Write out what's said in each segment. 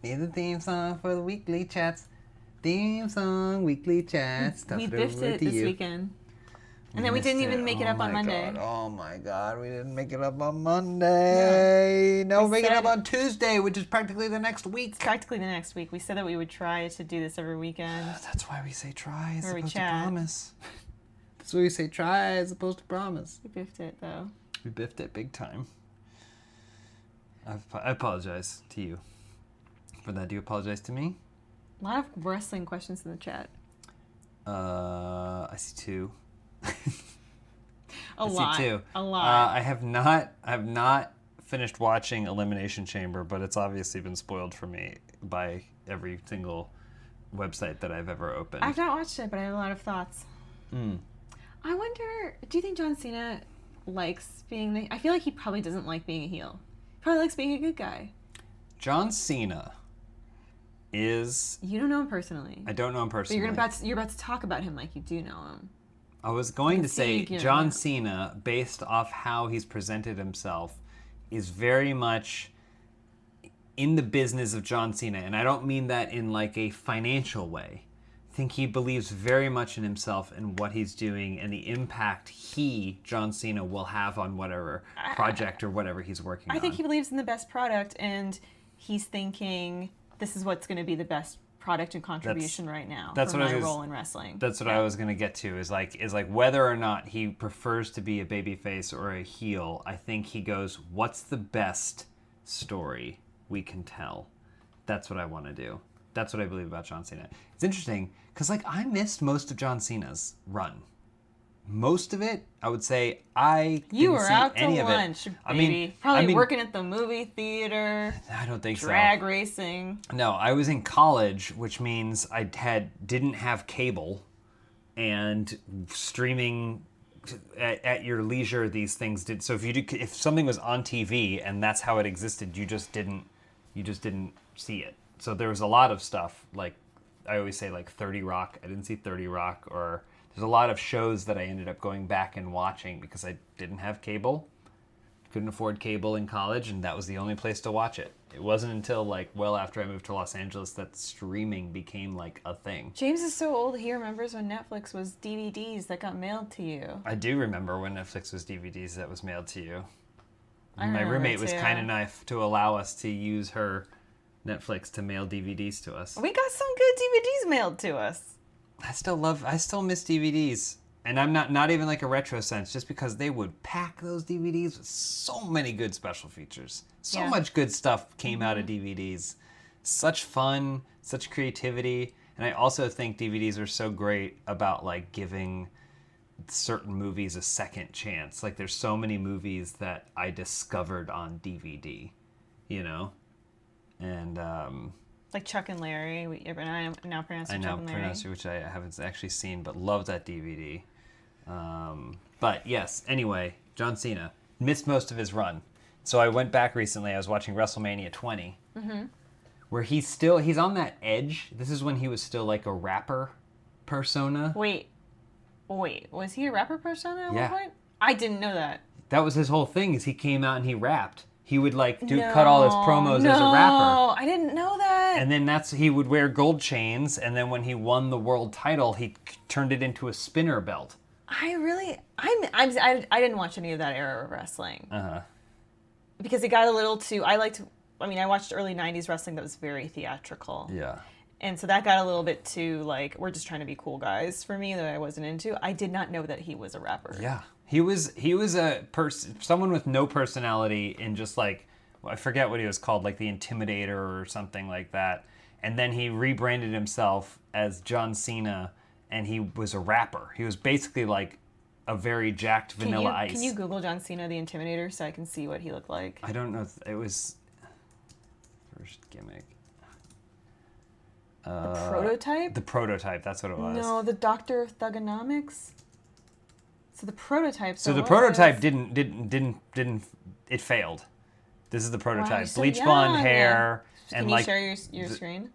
Need the theme song for the weekly chats. Theme song, weekly chats. We biffed it this weekend. And then we didn't even make it up on Monday. Oh my god, we didn't make it up on Monday. No, we're making it up on Tuesday, which is practically the next week. It's practically the next week. We said that we would try to do this every weekend. That's why we say try as Where we opposed to chat. promise. That's why we say try as opposed to promise. We biffed it, though. We biffed it big time. I apologize to you for that. Do you apologize to me? A lot of wrestling questions in the chat. I see two. A lot. I have not finished watching Elimination Chamber, but it's obviously been spoiled for me by every single website that I've ever opened. I've not watched it, but I have a lot of thoughts. I wonder, do you think John Cena likes being I feel like he probably doesn't like being a heel. He probably likes being a good guy. John Cena is... You don't know him personally. I don't know him personally. But you're about to talk about him like you do know him. I was going to say John Cena, based off how he's presented himself, is very much in the business of John Cena. And I don't mean that in like a financial way. I think he believes very much in himself and what he's doing and the impact John Cena, will have on whatever project or whatever he's working on. I think he believes in the best product, and he's thinking, this is what's going to be the best product and contribution right now for my role in wrestling. That's what I was going to get to, is like whether or not he prefers to be a babyface or a heel. I think he goes, what's the best story we can tell? That's what I want to do. That's what I believe about John Cena. It's interesting because like I missed most of John Cena's run. Most of it, I would say, You were out to any lunch, of it. baby. Probably working at the movie theater. I don't think so. Drag racing. No, I was in college, which means I didn't have cable, and streaming at your leisure. These things did. So if something was on TV and that's how it existed, you just didn't see it. So there was a lot of stuff like I always say, like 30 Rock. I didn't see 30 Rock, or there's a lot of shows that I ended up going back and watching because I didn't have cable. Couldn't afford cable in college, and that was the only place to watch it. It wasn't until like well after I moved to Los Angeles that streaming became like a thing. James is so old, he remembers when Netflix was DVDs that got mailed to you. I do remember when Netflix was DVDs that was mailed to you. My roommate was kind enough to allow us to use her Netflix to mail DVDs to us. We got some good DVDs mailed to us. I still miss DVDs. And I'm not even like a retro sense, just because they would pack those DVDs with so many good special features. So much good stuff came out of DVDs. Such fun, such creativity. And I also think DVDs are so great about like giving certain movies a second chance. Like there's so many movies that I discovered on DVD, you know? And like Chuck and Larry. I now pronounce it Chuck and Larry. Which I haven't actually seen, but love that DVD. But yes, anyway, John Cena missed most of his run. So I went back recently. I was watching WrestleMania 20, where he's on that edge. This is when he was still like a rapper persona. Wait, was he a rapper persona at one point? I didn't know that. That was his whole thing, is he came out and he rapped. He would like cut all his promos as a rapper. No, I didn't know that. And then he would wear gold chains, and then when he won the world title, he turned it into a spinner belt. I didn't watch any of that era of wrestling. Because it got a little too, I watched early 90s wrestling that was very theatrical. Yeah. And so that got a little bit too, like, we're just trying to be cool guys for me that I wasn't into. I did not know that he was a rapper. Yeah. He was someone with no personality, and just like, I forget what he was called, like the Intimidator or something like that. And then he rebranded himself as John Cena, and he was a rapper. He was basically like a very jacked Vanilla Ice. Can you Google John Cena the Intimidator so I can see what he looked like? I don't know. It was first gimmick. The Prototype? The Prototype, that's what it was. No, the Doctor of Thugonomics? So the Prototype. So the Prototype didn't. It failed. This is the Prototype. So bleach blonde hair. Yeah. Can you share your screen?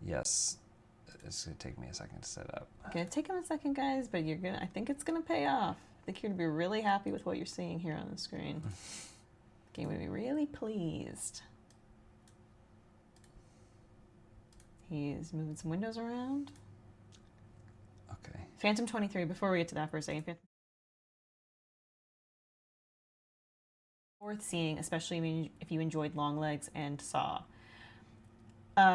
Yes. It's gonna take me a second to set up. It's gonna take him a second, guys, but I think it's gonna pay off. I think you're gonna be really happy with what you're seeing here on the screen. You're gonna be really pleased. He's moving some windows around. Okay. Phantom 23, before we get to that for a second. Worth seeing, especially if you enjoyed Longlegs and Saw.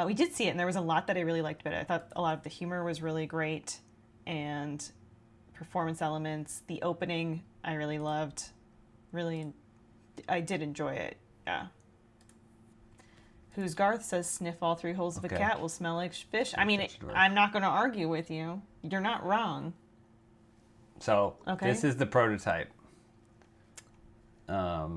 We did see it, and there was a lot that I really liked about it. I thought a lot of the humor was really great, and performance elements. The opening, I really loved. Really, I did enjoy it. Yeah. Who's Garth says sniff all 3 holes of a cat will smell like fish. I mean, I'm not going to argue with you. You're not wrong. So, okay. This is the prototype. Yeah,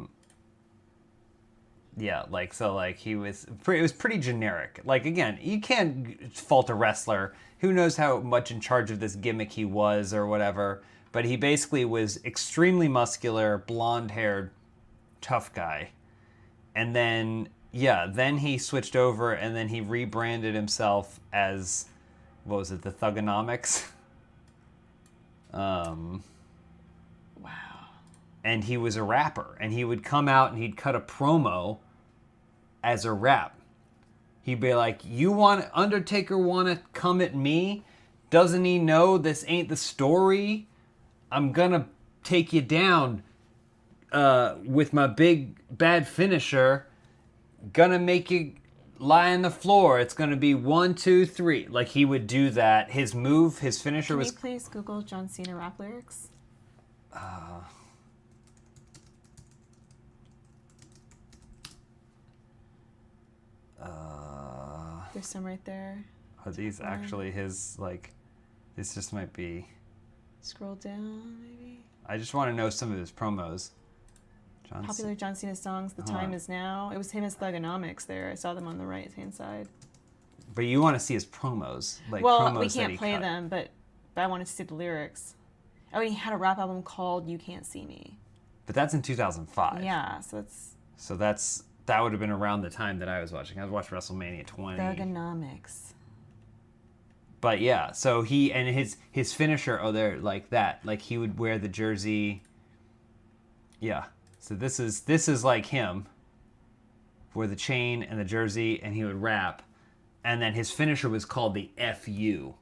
like, so, like, it was pretty generic. Like, again, you can't fault a wrestler. Who knows how much in charge of this gimmick he was or whatever. But he basically was extremely muscular, blonde-haired, tough guy. And then, yeah, then he switched over and then he rebranded himself as, what was it, the Thugonomics? Wow. And he was a rapper. And he would come out and he'd cut a promo as a rap. He'd be like, Undertaker want to come at me? Doesn't he know this ain't the story? I'm gonna take you down with my big bad finisher. Gonna make you lie on the floor. It's gonna be 1, 2, 3. Like, he would do that. His move, his finisher was... Can you please Google John Cena rap lyrics? There's some right there. Are these actually his, like... This just might be... Scroll down, maybe? I just want to know some of his promos. Popular John Cena songs, The Time Is Now. It was him as Thugonomics there. I saw them on the right-hand side. But you want to see his promos. Like, well, promos we can't play cut. them, but I wanted to see the lyrics. Oh, and he had a rap album called You Can't See Me. But that's in 2005. Yeah, so that would have been around the time that I was watching. I was watching WrestleMania 20. Thugonomics. But yeah, so he and his finisher, they're like that. Like, he would wear the jersey. Yeah. So this is like him. Wore the chain and the jersey, and he would rap. And then his finisher was called the F.U.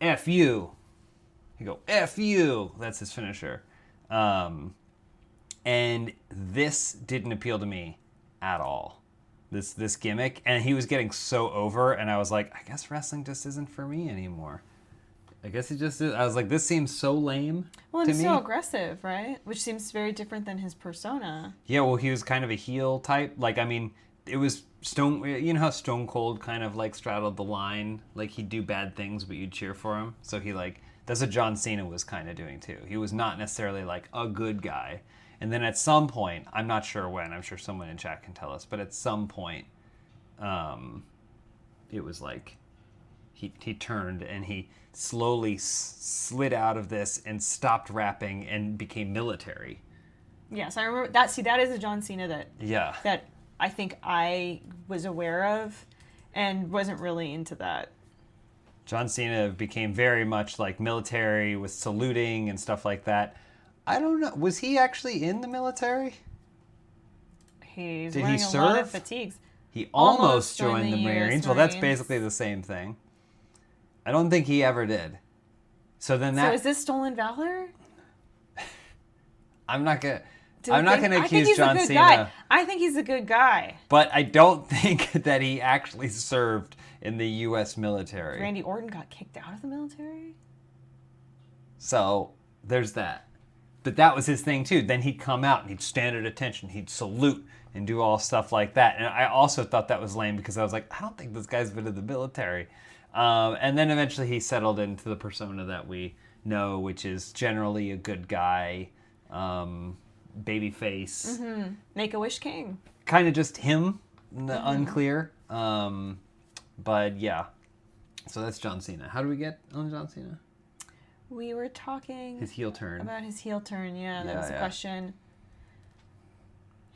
F.U. He'd go, F.U. That's his finisher. And this didn't appeal to me at all. This gimmick, and he was getting so over, and I was like, I guess wrestling just isn't for me anymore. I guess it just is. I was like, this seems so lame. Well, and to he's me. so aggressive, right? Which seems very different than his persona. Yeah, well, he was kind of a heel type. Like, I mean, it was you know how Stone Cold kind of like straddled the line. Like, he'd do bad things, but you'd cheer for him. So he that's what John Cena was kind of doing too. He was not necessarily like a good guy. And then at some point, I'm not sure when, I'm sure someone in chat can tell us, but at some point, it was like he turned and he slowly slid out of this and stopped rapping and became military. Yes, I remember that. See, that is a John Cena that I think I was aware of and wasn't really into that. John Cena became very much like military with saluting and stuff like that. I don't know. Was he actually in the military? He's Did wearing he a serve? lot of fatigues. He almost joined the US Marines. Well, that's basically the same thing. I don't think he ever did. So is this stolen valor? I'm not gonna accuse John Cena. Guy. I think he's a good guy. But I don't think that he actually served in the U.S. military. Randy Orton got kicked out of the military? So there's that. But that was his thing too. Then he'd come out and he'd stand at attention. He'd salute and do all stuff like that. And I also thought that was lame because I was like, I don't think this guy's been in the military. And then eventually he settled into the persona that we know, which is generally a good guy, baby face. Mm-hmm. Make-A-Wish King. Kind of just him, unclear. But yeah. So that's John Cena. How do we get on John Cena? We were talking his heel turn. About his heel turn, that was the question.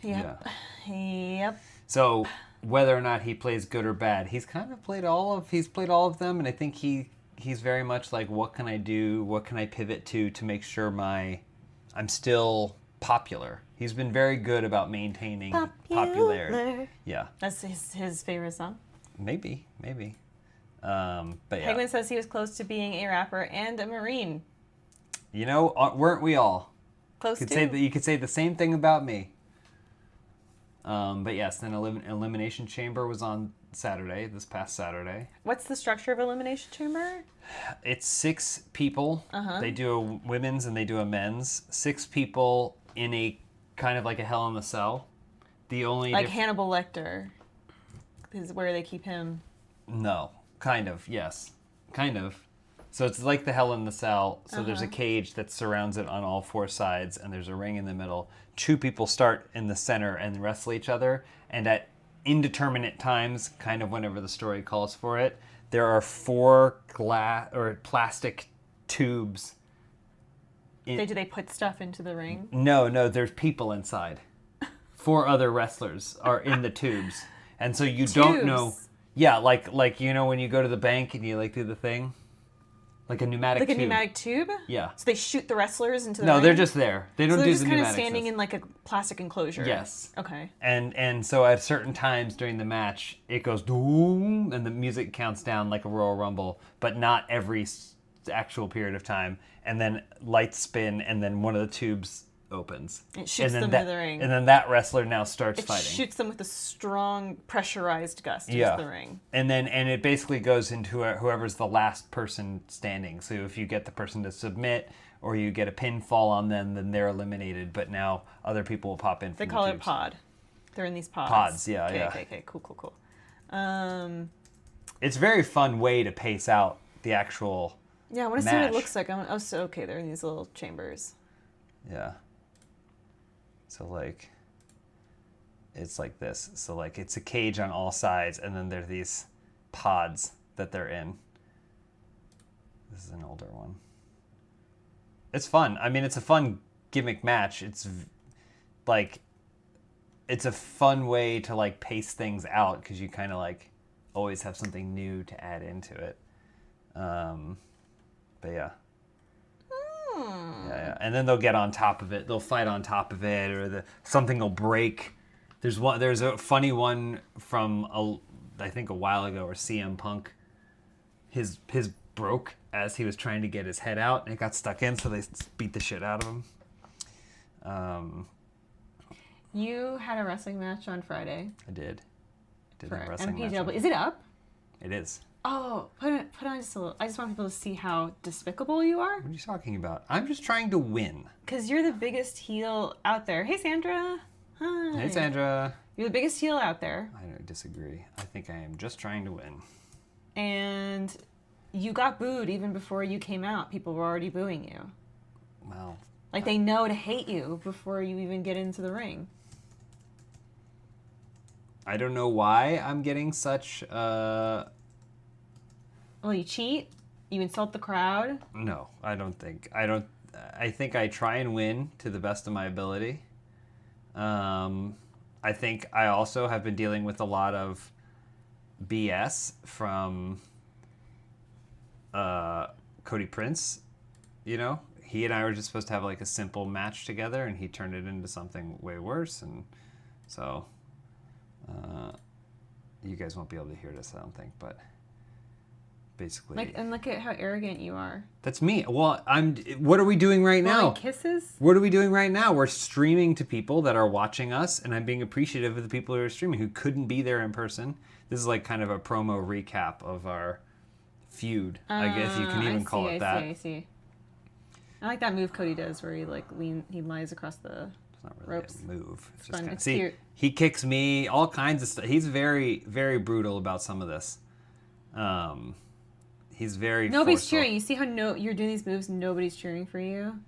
Yep. Yeah. Yep. So whether or not he plays good or bad, he's kind of played all of them, and I think he's very much like, what can I do? What can I pivot to make sure I'm still popular? He's been very good about maintaining popularity. Yeah. That's his favorite song? Maybe. But yeah, Penguin says he was close to being a rapper and a Marine. you know, weren't we all? Close Could to. say that you could say the same thing about me. But yes, then Elimination Chamber was on Saturday, this past Saturday. What's the structure of Elimination Chamber? It's 6 people. They do a women's and they do a men's. 6 people in a kind of like a Hell in the Cell. The only Like Hannibal Lecter is where they keep him. No, kind of, yes. Kind of. So it's like the Hell in the Cell. So there's a cage that surrounds it on all 4 sides, and there's a ring in the middle. 2 people start in the center and wrestle each other, and at indeterminate times, kind of whenever the story calls for it, there are 4 glass or plastic tubes. Do they put stuff into the ring? No, there's people inside. 4 other wrestlers are in the tubes. And so you don't know. Yeah, like you know when you go to the bank and you like do the thing? Like a pneumatic tube. Like a pneumatic tube? Yeah. So they shoot the wrestlers into the No, ring? they're just there. They don't so do they're the just kind of pneumatic standing stuff. in like a plastic enclosure. Yes. Okay. And so at certain times during the match, it goes doom, and the music counts down like a Royal Rumble, but not every actual period of time. And then lights spin, and then one of the tubes opens. It shoots them that, into the ring. And then that wrestler now starts It fighting. shoots them with a strong pressurized gust into the ring. And it basically goes into whoever's the last person standing. So if you get the person to submit or you get a pinfall on them, then they're eliminated. But now other people will pop in from They call the it a tubes. pod. They're in these pods. Pods, yeah, okay, yeah. Okay, cool. It's a very fun way to pace out the actual Yeah, I want to see what match. it looks like. Okay, they're in these little chambers. Yeah. So like, it's like this. So like, it's a cage on all sides, and then there are these pods that they're in. This is an older one. It's fun. I mean, it's a fun gimmick match. It's like, it's a fun way to like pace things out because you kind of like always have something new to add into it. But yeah. Yeah, and then they'll get on top of it. They'll fight on top of it, or something will break. There's a funny one from I think a while ago where CM Punk, his broke as he was trying to get his head out, and it got stuck in, so they beat the shit out of him. You had a wrestling match on Friday. I did For a wrestling match. MPW. Is it up? It is. Oh, put on just a little. I just want people to see how despicable you are. What are you talking about? I'm just trying to win. Because you're the biggest heel out there. Hey, Sandra. Hi. Hey, Sandra. You're the biggest heel out there. I don't disagree. I think I am just trying to win. And you got booed even before you came out. People were already booing you. Well, Like, they know to hate you before you even get into the ring. I don't know why I'm getting such... Well, you cheat. You insult the crowd. No, I don't think. I think I try and win to the best of my ability. I think I also have been dealing with a lot of BS from Cody Prince. You know, he and I were just supposed to have like a simple match together, and he turned it into something way worse. And so, you guys won't be able to hear this, I don't think, but. Basically. And look at how arrogant you are. That's me. Well, what are we doing right now? Kisses? What are we doing right now? We're streaming to people that are watching us, and I'm being appreciative of the people who are streaming who couldn't be there in person. This is like kind of a promo recap of our feud, I guess you can even call it that. I see. I like that move Cody does where he he lies across the It's not really ropes. a move. It's just fun. kinda, It's see, cute. he kicks me, all kinds of stuff. He's very, very brutal about some of this. He's very Nobody's forceful. cheering. You see how you're doing these moves and nobody's cheering for you?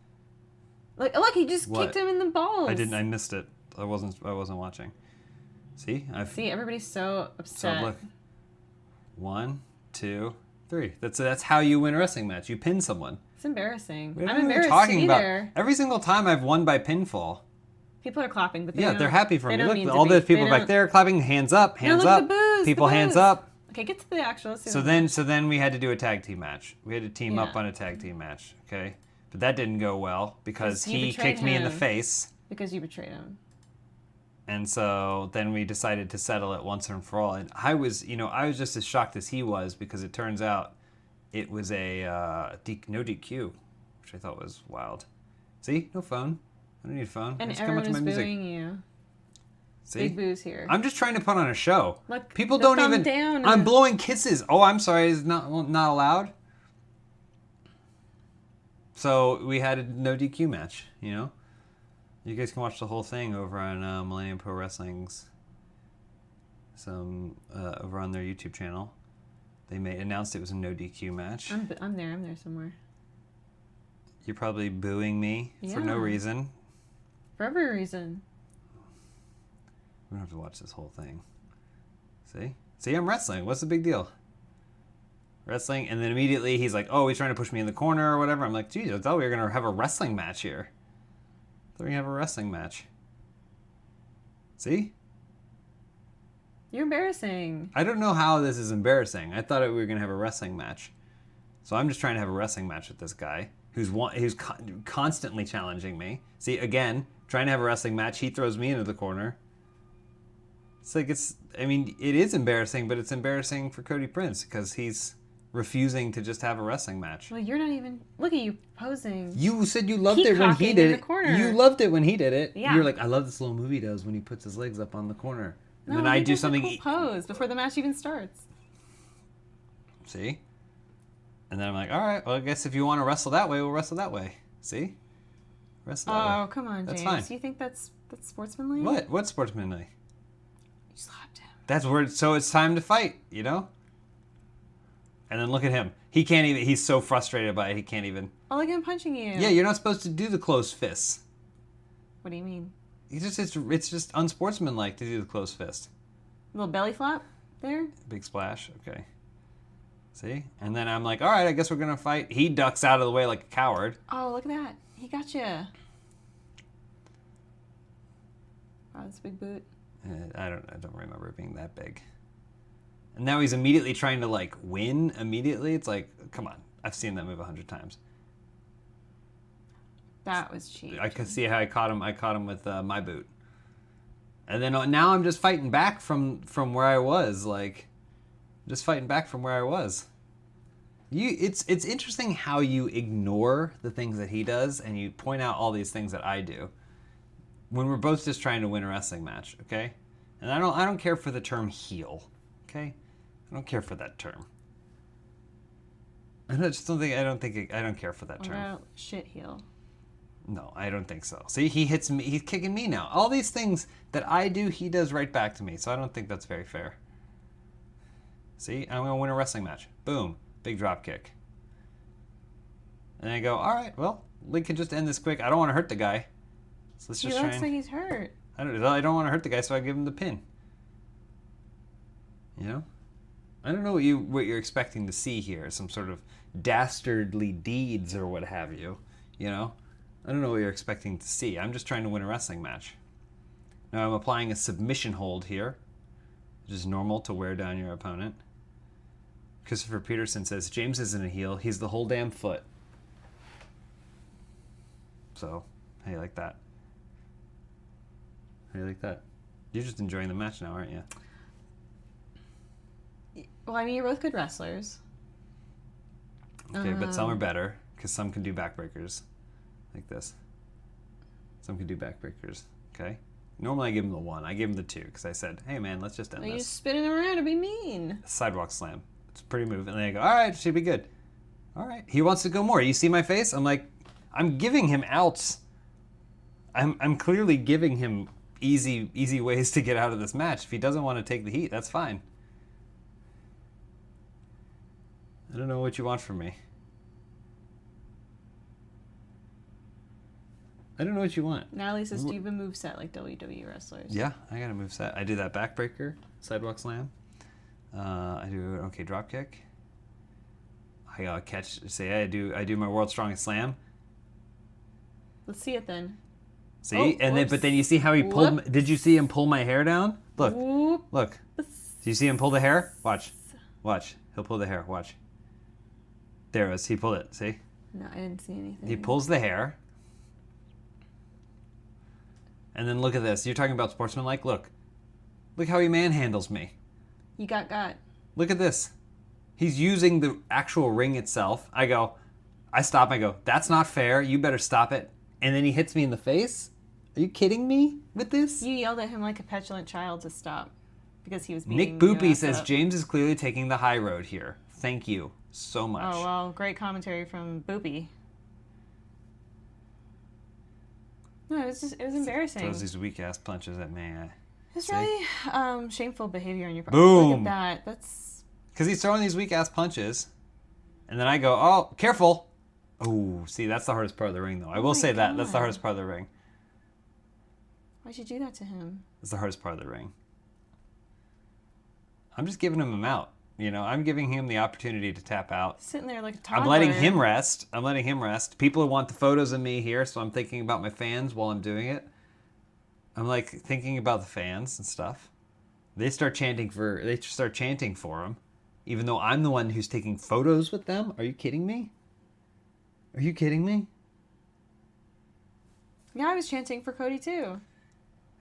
Like, look, he just What? kicked him in the balls. I missed it. I wasn't watching. See? See, everybody's so So upset. look. 1, 2, 3. That's how you win a wrestling match. You pin someone. It's embarrassing. What I'm are we embarrassed talking to be about? there. Every single time I've won by pinfall. People are clapping, but They're happy for they me. don't Look, mean to all be. those people They back don't- there clapping, hands up, hands look up. at the boos, People the hands boos. up. Okay, get to the actual. So then we had to do a tag team match. We had to team up on a tag team match, okay? But that didn't go well because You he betrayed kicked me in the him. face. Because you betrayed him. And so then we decided to settle it once and for all. And I was just as shocked as he was, because it turns out it was a no DQ, which I thought was wild. See, no phone. I don't need a phone. And just everyone come up to is my music. booing you. See? Big boos here. I'm just trying to put on a show. Look, People the don't thumb even. down. I'm blowing kisses. Oh, I'm sorry. Is not allowed. So we had a no DQ match. You know, you guys can watch the whole thing over on Millennium Pro Wrestling's over on their YouTube channel. They announced it was a no DQ match. I'm there somewhere. You're probably booing me for no Yeah. reason. For every reason. We don't have to watch this whole thing. See, I'm wrestling. What's the big deal? Wrestling, and then immediately he's like, "Oh, he's trying to push me in the corner or whatever." I'm like, "Geez, I thought we were gonna have a wrestling match here. I thought we were gonna have a wrestling match." See? You're embarrassing. I don't know how this is embarrassing. I thought we were gonna have a wrestling match, so I'm just trying to have a wrestling match with this guy who's constantly challenging me. See, again, trying to have a wrestling match. He throws me into the corner. It's like it is embarrassing, but it's embarrassing for Cody Prince because he's refusing to just have a wrestling match. Well, you're not even. Look at you posing. You said you loved it when he Peacocking did in it. the corner. You loved it when he did it. Yeah. You're like, I love this little movie he does when he puts his legs up on the corner. And No, then I he do does a something. cool pose before the match even starts. See? And then I'm like, all right, well, I guess if you want to wrestle that way, we'll wrestle that way. See? Wrestle that way. Oh, come on, That's James. fine. You think that's sportsmanlike? What? What's sportsmanlike? You slapped him. That's where. So it's time to fight, you know? And then look at him. He can't even. He's so frustrated by it. He can't even. Oh, look at him punching you. Yeah, you're not supposed to do the closed fists. What do you mean? It's just unsportsmanlike to do the closed fist. Little belly flop there? Big splash. Okay. See? And then I'm like, all right, I guess we're gonna fight. He ducks out of the way like a coward. Oh, look at that. He got you. Wow, that's a big boot. I don't remember it being that big. And now he's immediately trying to like win immediately. It's like, come on. I've seen that move 100 times. That was cheap. I could see how I caught him. I caught him with my boot. And then now I'm just fighting back from where I was. Like, just fighting back from where I was. It's interesting how you ignore the things that he does and you point out all these things that I do when we're both just trying to win a wrestling match, okay? And I don't care for the term heel, okay? I don't care for that term. I don't care for that What term. about shit heel? No, I don't think so. See, he hits me. He's kicking me now. All these things that I do, he does right back to me. So I don't think that's very fair. See, I'm going to win a wrestling match. Boom. Big drop kick. And I go, all right, well, we can just end this quick. I don't want to hurt the guy. So let's He just looks like he's hurt. I don't want to hurt the guy, so I give him the pin. You know? I don't know what you're expecting to see here. Some sort of dastardly deeds or what have you. You know? I don't know what you're expecting to see. I'm just trying to win a wrestling match. Now I'm applying a submission hold here, which is normal to wear down your opponent. Christopher Peterson says, James isn't a heel. He's the whole damn foot. So, how you like that? How you like that? You're just enjoying the match now, aren't you? Well, I mean, you're both good wrestlers. Okay, but some are better, because some can do backbreakers. Like this. Some can do backbreakers, okay? Normally I give him the 1. I give him the 2, because I said, hey man, let's just end Well, you this. spinning him around to be mean. Sidewalk slam. It's a pretty move. And then I go, all right, should be good. All right. He wants to go more. You see my face? I'm like, I'm giving him outs. I'm clearly giving him easy ways to get out of this match. If he doesn't want to take the heat, that's fine. I don't know what you want from me. I don't know what you want. Natalie says, do you have a moveset like WWE wrestlers? Yeah, I got a moveset. I do that backbreaker, sidewalk slam. I do okay drop kick. I gotta catch. Say I do my world's strongest slam. Let's see it then. See, Oh, and whoops. but then you see how he pulled. Whoops. Did you see him pull my hair down? Look, Whoop. look. Do you see him pull the hair? Watch. He'll pull the hair. Watch. There it is. He pulled it. See? No, I didn't see anything. He pulls the hair. And then look at this. You're talking about sportsmanlike? Look how he manhandles me. You got. Look at this. He's using the actual ring itself. I stop. I go, that's not fair. You better stop it. And then he hits me in the face. Are you kidding me with this? You yelled at him like a petulant child to stop because he was Nick beating Boopy you says up. James is clearly taking the high road here. Thank you so much. Oh, well, great commentary from Boopy. No, it was embarrassing. Throws these weak ass punches at me. It's really shameful behavior on your part. Boom. Look at that. That's... Because he's throwing these weak ass punches. And then I go, oh, careful. Oh, see, that's the hardest part of the ring, though. I will say that. That's the hardest part of the ring. Why'd you do that to him? That's the hardest part of the ring. I'm just giving him out. You know, I'm giving him the opportunity to tap out. Sitting there like a toddler. I'm letting him rest. People want the photos of me here, so I'm thinking about my fans while I'm doing it. I'm like thinking about the fans and stuff. They start chanting for him, even though I'm the one who's taking photos with them. Are you kidding me? Are you kidding me? Yeah, I was chanting for Cody too.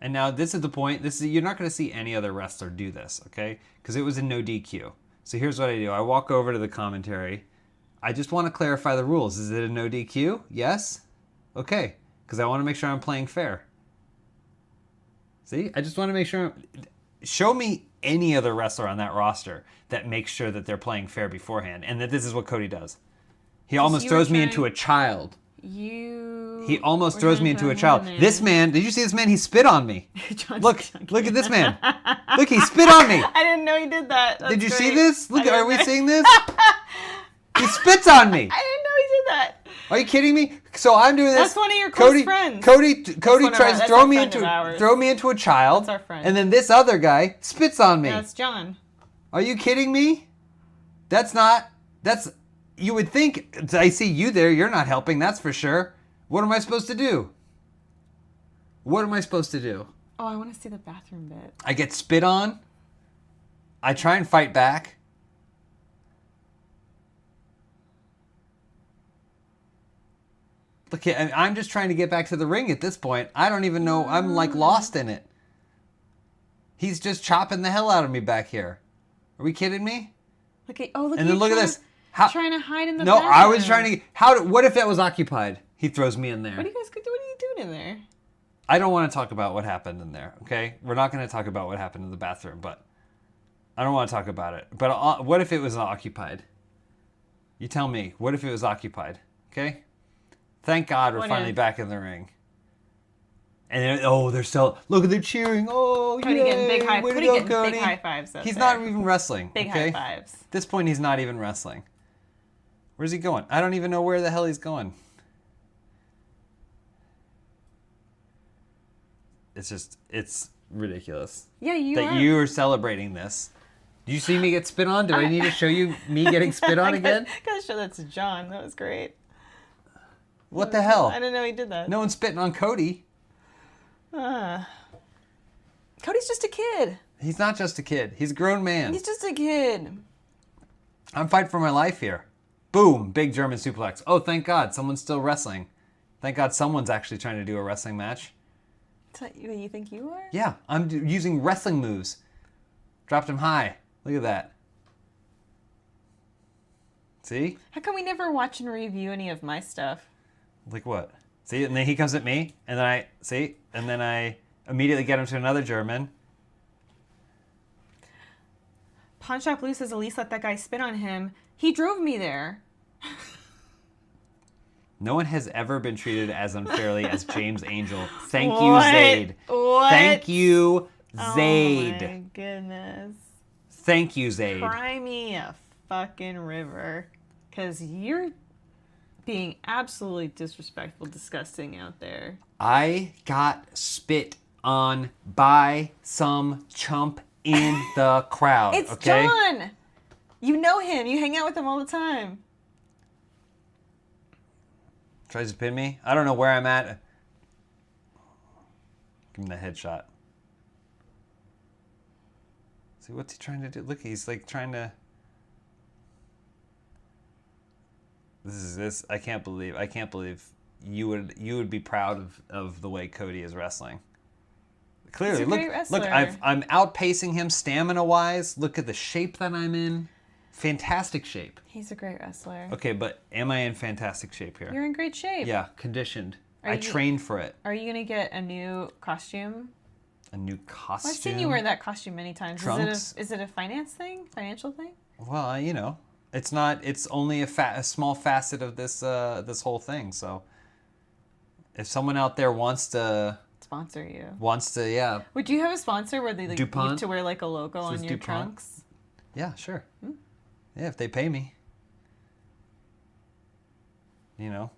And now this is the point. You're not going to see any other wrestler do this, okay? Because it was a no DQ. So here's what I do. I walk over to the commentary. I just want to clarify the rules. Is it a no DQ? Yes? Okay. Because I want to make sure I'm playing fair. See? I just want to make sure. Show me any other wrestler on that roster that makes sure that they're playing fair beforehand and that this is what Cody does. He almost throws me into a child. He almost throws me into a child. This man, did you see this man? He spit on me. Look at this man. Look, he spit on me. I didn't know he did that. That's did you great. see this? Look, are we seeing this? He spits on me. I didn't know he did that. Are you kidding me? So I'm doing this. That's one of your close friends. Cody tries to throw me into a child. That's our friend. And then this other guy spits on me. That's John. Are you kidding me? You would think, I see you there, you're not helping, that's for sure. What am I supposed to do? What am I supposed to do? Oh, I want to see the bathroom bit. I get spit on. I try and fight back. Look, I'm just trying to get back to the ring at this point. I don't even know. I'm like lost in it. He's just chopping the hell out of me back here. Are we kidding me? Look at this. Trying to hide in the No, bathroom. I was trying to. What if that was occupied? He throws me in there. What are you doing in there? I don't want to talk about what happened in there, okay? We're not going to talk about what happened in the bathroom, but I don't want to talk about it. But what if it was occupied? You tell me. What if it was occupied? Okay? Thank God we're finally back in the ring. And they're still, look at they're cheering. Oh, Cody getting big high. Way to Cody go, getting Cody. big high fives. He's not even wrestling. Big okay? high fives. At this point, he's not even wrestling. Where's he going? I don't even know where the hell he's going. It's ridiculous. Yeah, you are celebrating this. Do you see me get spit on? Do I need to show you me getting spit on again? Gotta show that to John. That was great. What the hell? I didn't know he did that. No one's spitting on Cody. Cody's just a kid. He's not just a kid. He's a grown man. He's just a kid. I'm fighting for my life here. Boom, big German suplex. Oh, thank God, someone's still wrestling. Thank God someone's actually trying to do a wrestling match. You think you are? Yeah, I'm using wrestling moves. Dropped him high. Look at that. See? How come we never watch and review any of my stuff? Like what? See, and then he comes at me, and then I immediately get him to another German. Pawn Shop Blue says, at least let that guy spit on him. He drove me there. No one has ever been treated as unfairly as James Angel. Thank you, Zayd. What? Thank you, Zayd. Oh my goodness. Thank you, Zayd. Cry me a fucking river. Because you're being absolutely disrespectful, disgusting out there. I got spit on by some chump in the crowd. It's okay? John. You know him. You hang out with him all the time. Tries to pin me. I don't know where I'm at. Give him the headshot. See, what's he trying to do? Look, he's like trying to... This. I can't believe you would be proud of the way Cody is wrestling. Clearly, He's a great look, wrestler. I'm outpacing him stamina-wise. Look at the shape that I'm in. Fantastic shape. He's a great wrestler. Okay, but am I in fantastic shape here? You're in great shape. Yeah, conditioned. Are I you- trained for it. Are you gonna get a new costume? A new costume. I've seen you wear that costume many times. Trunks? Is it a financial thing? Well, you know, it's not. It's only a small facet of this this whole thing. So, if someone out there wants to, yeah, Would you have a sponsor where they like, DuPont? you have to wear like a logo on Says your DuPont? trunks? yeah, sure, yeah, if they pay me, you know.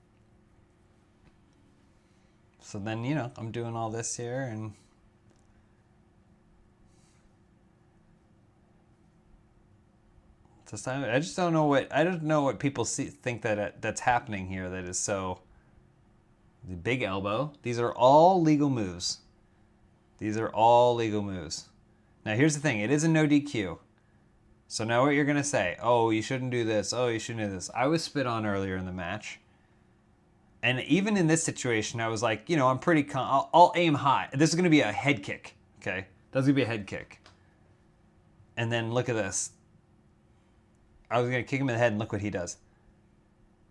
So then, you know, I'm doing all this here and. I just don't know what people think that's happening here. That is so. The big elbow. These are all legal moves. Now here's the thing. It is a no DQ. So now what you're gonna say? Oh, you shouldn't do this. Oh, you shouldn't do this. I was spit on earlier in the match, and even in this situation, I was like, you know, I'm pretty. I'll aim high. This is gonna be a head kick. Okay, that's gonna be a head kick. And then look at this. I was going to kick him in the head, and look what he does.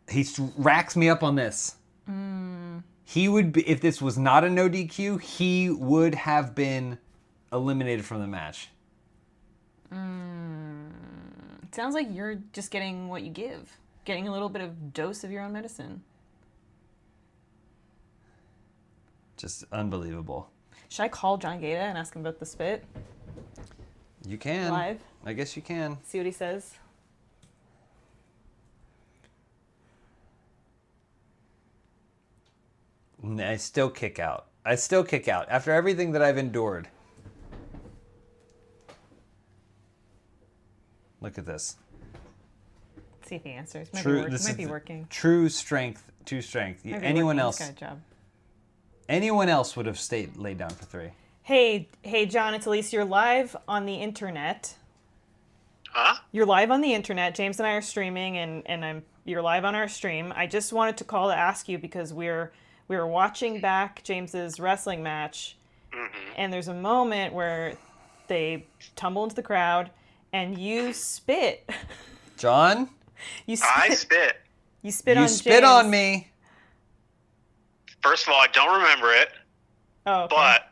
He racks me up on this. He would be, if this was not a no DQ, he would have been eliminated from the match. It sounds like you're just getting what you give. Getting a little bit of dose of your own medicine. Just unbelievable. Should I call John Gata and ask him about the spit? You can. Live? I guess you can. See what he says? I still kick out. After everything that I've endured. Look at this. See if he answers. Might be working. True strength. Might be Anyone working. else? He's got a job. Anyone else would have laid down for 3. Hey, John, it's Elise. You're live on the internet. Huh? You're live on the internet. James and I are streaming, and you're live on our stream. I just wanted to call to ask you because we were watching back James's wrestling match, and there's a moment where they tumble into the crowd, and you spit. John? I spit. You spit on You James. spit on me. First of all, I don't remember it, Oh, okay. but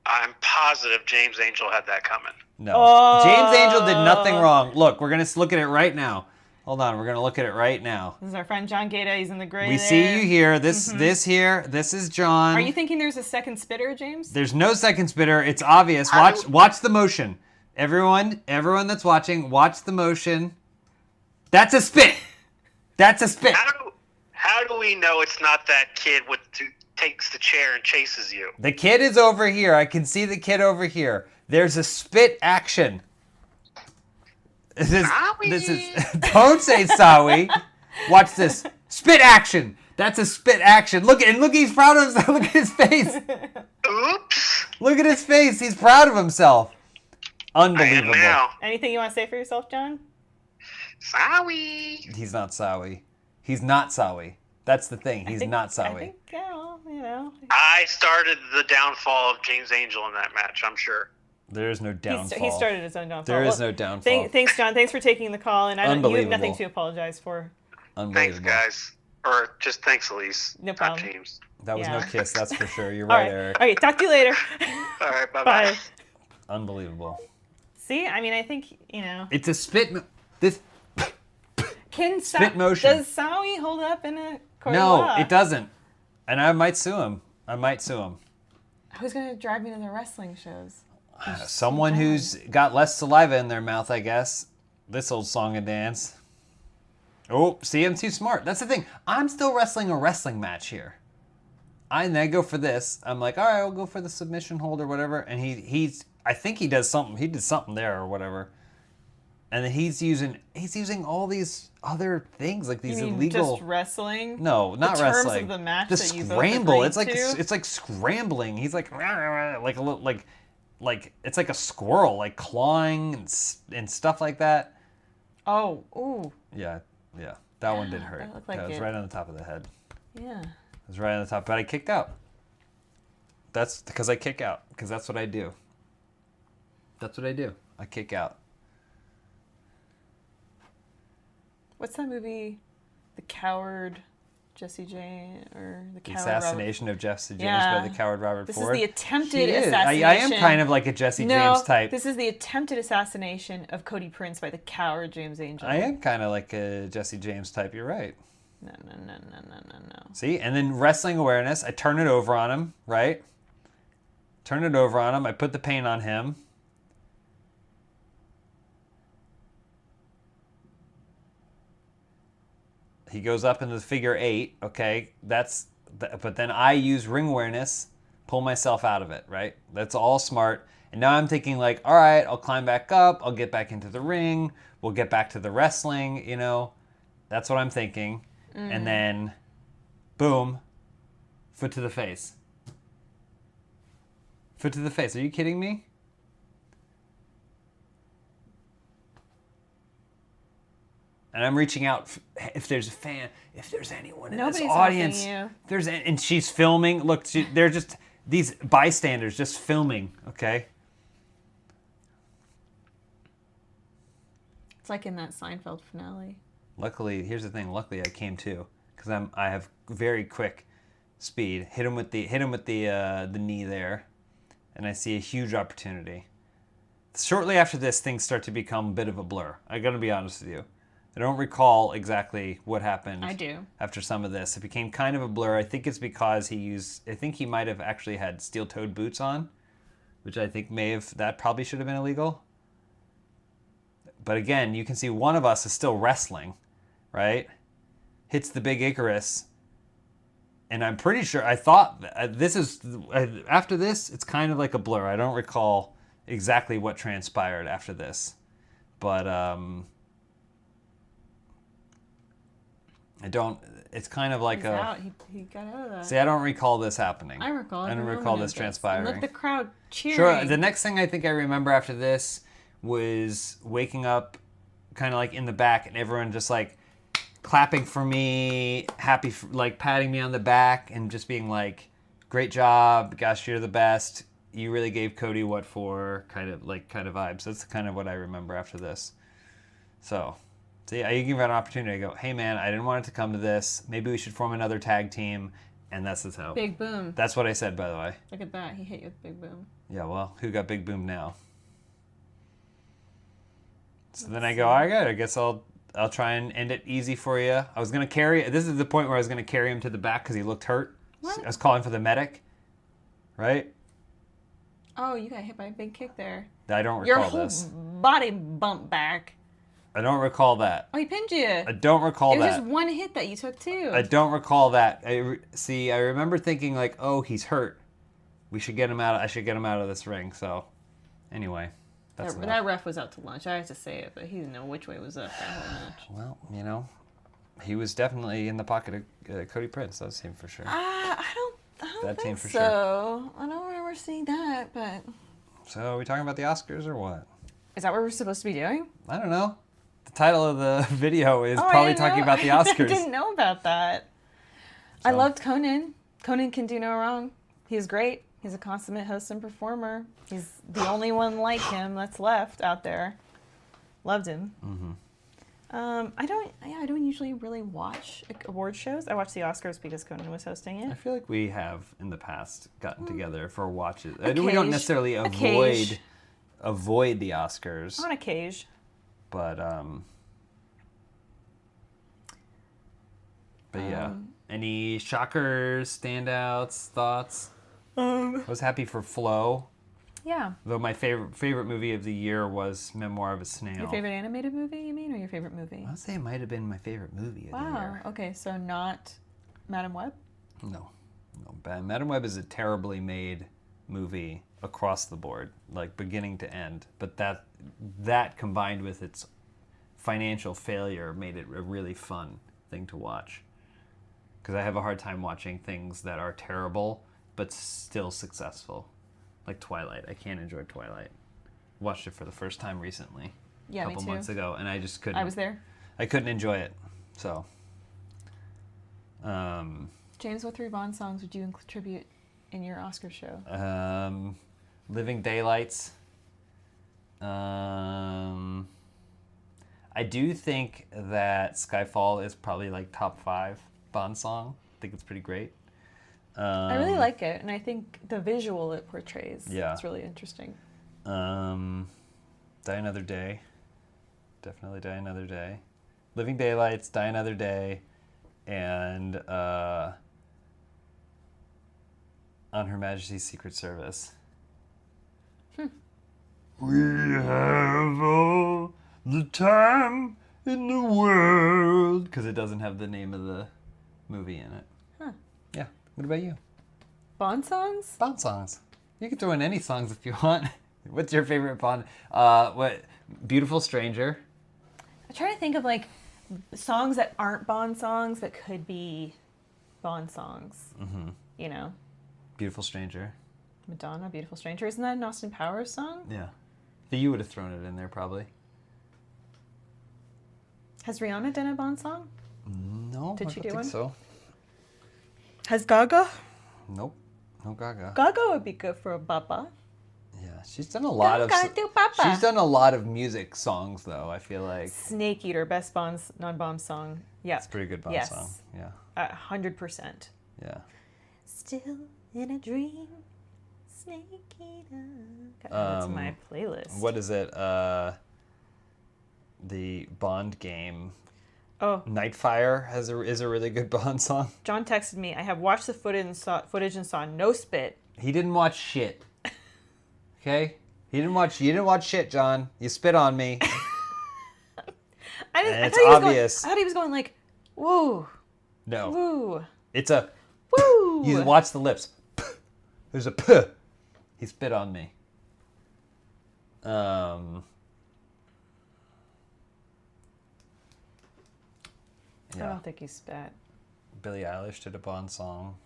I'm positive James Angel had that coming. No. Oh. James Angel did nothing wrong. Look, we're going to look at it right now. Hold on, we're going to look at it right now. This is our friend John Gata. He's in the gray We there. see you here. This here. This is John. Are you thinking there's a second spitter, James? There's no second spitter. It's obvious. Watch the motion. Everyone that's watching, watch the motion. That's a spit. That's a spit. How do we know it's not that kid who takes the chair and chases you? The kid is over here. I can see the kid over here. There's a spit action. This is don't say Sawi. Watch this. Spit action. That's a spit action. Look, he's proud of himself. Look at his face. Oops. Look at his face. He's proud of himself. Unbelievable. I am now. Anything you want to say for yourself, John? Sorry. He's not Sawi. He's not Sawi. That's the thing. He's not Sawi. I think, yeah, well, you know. I started the downfall of James Angel in that match, I'm sure. There is no downfall. He started his own downfall. There is no downfall. Thanks, John. Thanks for taking the call, and you have Unbelievable. nothing to apologize for. Thanks, guys. Or just thanks, Elise. No problem. Not James. That was no Yeah. kiss, that's for sure. You're All right, right. Eric. Okay, talk to you later. All right, bye-bye. Bye. Unbelievable. See, I mean, I think, you know. It's a spit. This. Spit motion. Does Sawi hold up in a court of No, law? it doesn't. And I might sue him. Who's going to drive me to the wrestling shows? Someone who's got less saliva in their mouth, I guess. This old song and dance. Oh, see, I'm too smart. That's the thing. I'm still wrestling a wrestling match here. I go for this. I'm like, all right, I'll go for the submission hold or whatever. And I think he does something. He did something there or whatever. And then he's using all these other things, like these You mean illegal. just wrestling? No, not the terms wrestling. of the match The that you both scramble. agreed It's like to? it's like scrambling. He's like a little like it's like a squirrel, like clawing and stuff like that. Oh, ooh, Yeah. That one did hurt. that looked like was it. right on the top of the head. yeah. It was right on the top, but I kicked out. That's because I kick out. Because that's what I do. That's what I do. I kick out. What's that movie? The Coward Jesse James or the The Coward assassination of Jesse James Yeah. by the coward Robert This Ford. is the attempted He is. assassination. I am kind of like a Jesse James type. This is the attempted assassination of Cody Prince by the Coward James Angel. I am kind of like a Jesse James type. You're right. No. See? And then wrestling awareness. I turn it over on him, right? Turn it over on him. I put the paint on him. He goes up into the figure 8. Okay, but then I use ring awareness, pull myself out of it, right? That's all smart. And now I'm thinking like, all right, I'll climb back up. I'll get back into the ring. We'll get back to the wrestling, you know. That's what I'm thinking. And then, boom, foot to the face. Foot to the face. Are you kidding me? And I'm reaching out if there's a fan, if there's anyone in Nobody's this audience. helping you. And she's filming. Look, they're just these bystanders just filming. Okay. It's like in that Seinfeld finale. Luckily, here's the thing. Luckily, I came to because I have very quick speed. Hit him with the knee there, and I see a huge opportunity. Shortly after this, things start to become a bit of a blur. I got to be honest with you. I don't recall exactly what happened. I do. After some of this, it became kind of a blur. I think it's because I think he might have actually had steel-toed boots on, which I think that probably should have been illegal. But again, you can see one of us is still wrestling, right? Hits the big Icarus. And I'm pretty sure, I thought after this, it's kind of like a blur. I don't recall exactly what transpired after this. But, it's kind of like He's out. He got out of that. See, I don't recall this happening. I recall. I don't every recall moment this of transpiring. Look, the crowd cheering. Sure. The next thing I think I remember after this was waking up kind of like in the back and everyone just like clapping for me, happy, like patting me on the back and just being like, great job. Gosh, you're the best. You really gave Cody what for kind of vibes. That's kind of what I remember after this. So, see, I give it an opportunity to go, hey man, I didn't want it to come to this. Maybe we should form another tag team. And that's how. Big boom. That's what I said, by the way. Look at that. He hit you with big boom. Yeah, well, who got big boom now? So then I go, all right, I guess I'll try and end it easy for you. I was going to this is the point where I was going to carry him to the back because he looked hurt. What? I was calling for the medic, right? Oh, you got hit by a big kick there. I don't Your recall whole this. body bumped back. I don't recall that. Oh, he pinned you. I don't recall It was that. just one hit that you took too. I don't recall that. I remember thinking like, oh, he's hurt. We should get him out. I should get him out of this ring. So, anyway, that's enough. That ref was out to lunch. I have to say it, but he didn't know which way was up that whole match. Well, you know, he was definitely in the pocket of Cody Prince. That's him for sure. I don't That team think for so. I don't remember seeing that, but So, are we talking about the Oscars or what? is that what we're supposed to be doing? I don't know. The title of the video is Oh, I probably didn't talking know- about the Oscars. I didn't know about that. I So- loved Conan. Conan can do no wrong. He's great. He's a consummate host and performer. He's the only one like him that's left out there. Loved him. Mm-hmm. I don't usually really watch award shows. I watch the Oscars because Conan was hosting I it. feel like we have in the past gotten together for watches. We Occasion- don't necessarily occasion. avoid the Oscars, On occasion. but yeah. Any shockers, standouts, thoughts? I was happy for Flo, Yeah. though my favorite movie of the year was Memoir of a Snail. Your favorite animated movie, you mean, or your favorite movie? I would say it might have been my favorite movie of the Wow. year. Okay, so not Madam Web? No, Madam Web is a terribly made movie across the board, like beginning to end. But that combined with its financial failure made it a really fun thing to watch. Because I have a hard time watching things that are terrible but still successful, like Twilight. I can't enjoy Twilight. Watched it for the first time recently, Yeah, a me couple too. months ago, and I just couldn't. I was there. I couldn't enjoy it. So. James, what 3 Bond songs would you attribute in your Oscar show? Living Daylights. I do think that Skyfall is probably like top 5 Bond song. I think it's pretty great. I really like it, and I think the visual it portrays. Yeah. It's really interesting. Die Another Day. Definitely Die Another Day. Living Daylights, Die Another Day, and On Her Majesty's Secret Service. We have all the time in the world. Because it doesn't have the name of the movie in it. Huh. Yeah. What about you? Bond songs? Bond songs. You can throw in any songs if you want. What's your favorite Bond? What? Beautiful Stranger. I'm trying to think of like songs that aren't Bond songs but could be Bond songs. Mm-hmm. You know? Beautiful Stranger. Madonna, Beautiful Stranger. Isn't that an Austin Powers song? Yeah. But you would have thrown it in there probably. Has Rihanna done a Bond song? No, Did I she don't do think one? so. Has Gaga? Nope. No Gaga. Gaga would be good for a baba. Yeah, she's done a lot of. Gaga do papa. She's done a lot of music songs though. I feel like Snake Eater, best Bond non-Bond song. Yeah, it's a pretty good Bond Yes. song. Yeah. 100%. Yeah. Still in a dream, Snake Eater. Gotta add it to my playlist. What is it? The Bond game. Oh, Nightfire is a really good Bond song. John texted me. I have watched the footage and saw no spit. He didn't watch shit. Okay? You didn't watch shit, John. You spit on me. It's obvious. I thought he was going like, woo, No. woo, It's a woo. you watch the lips. There's a p. He spit on me. I Yeah. don't think he spat. Billie Eilish did a Bond song.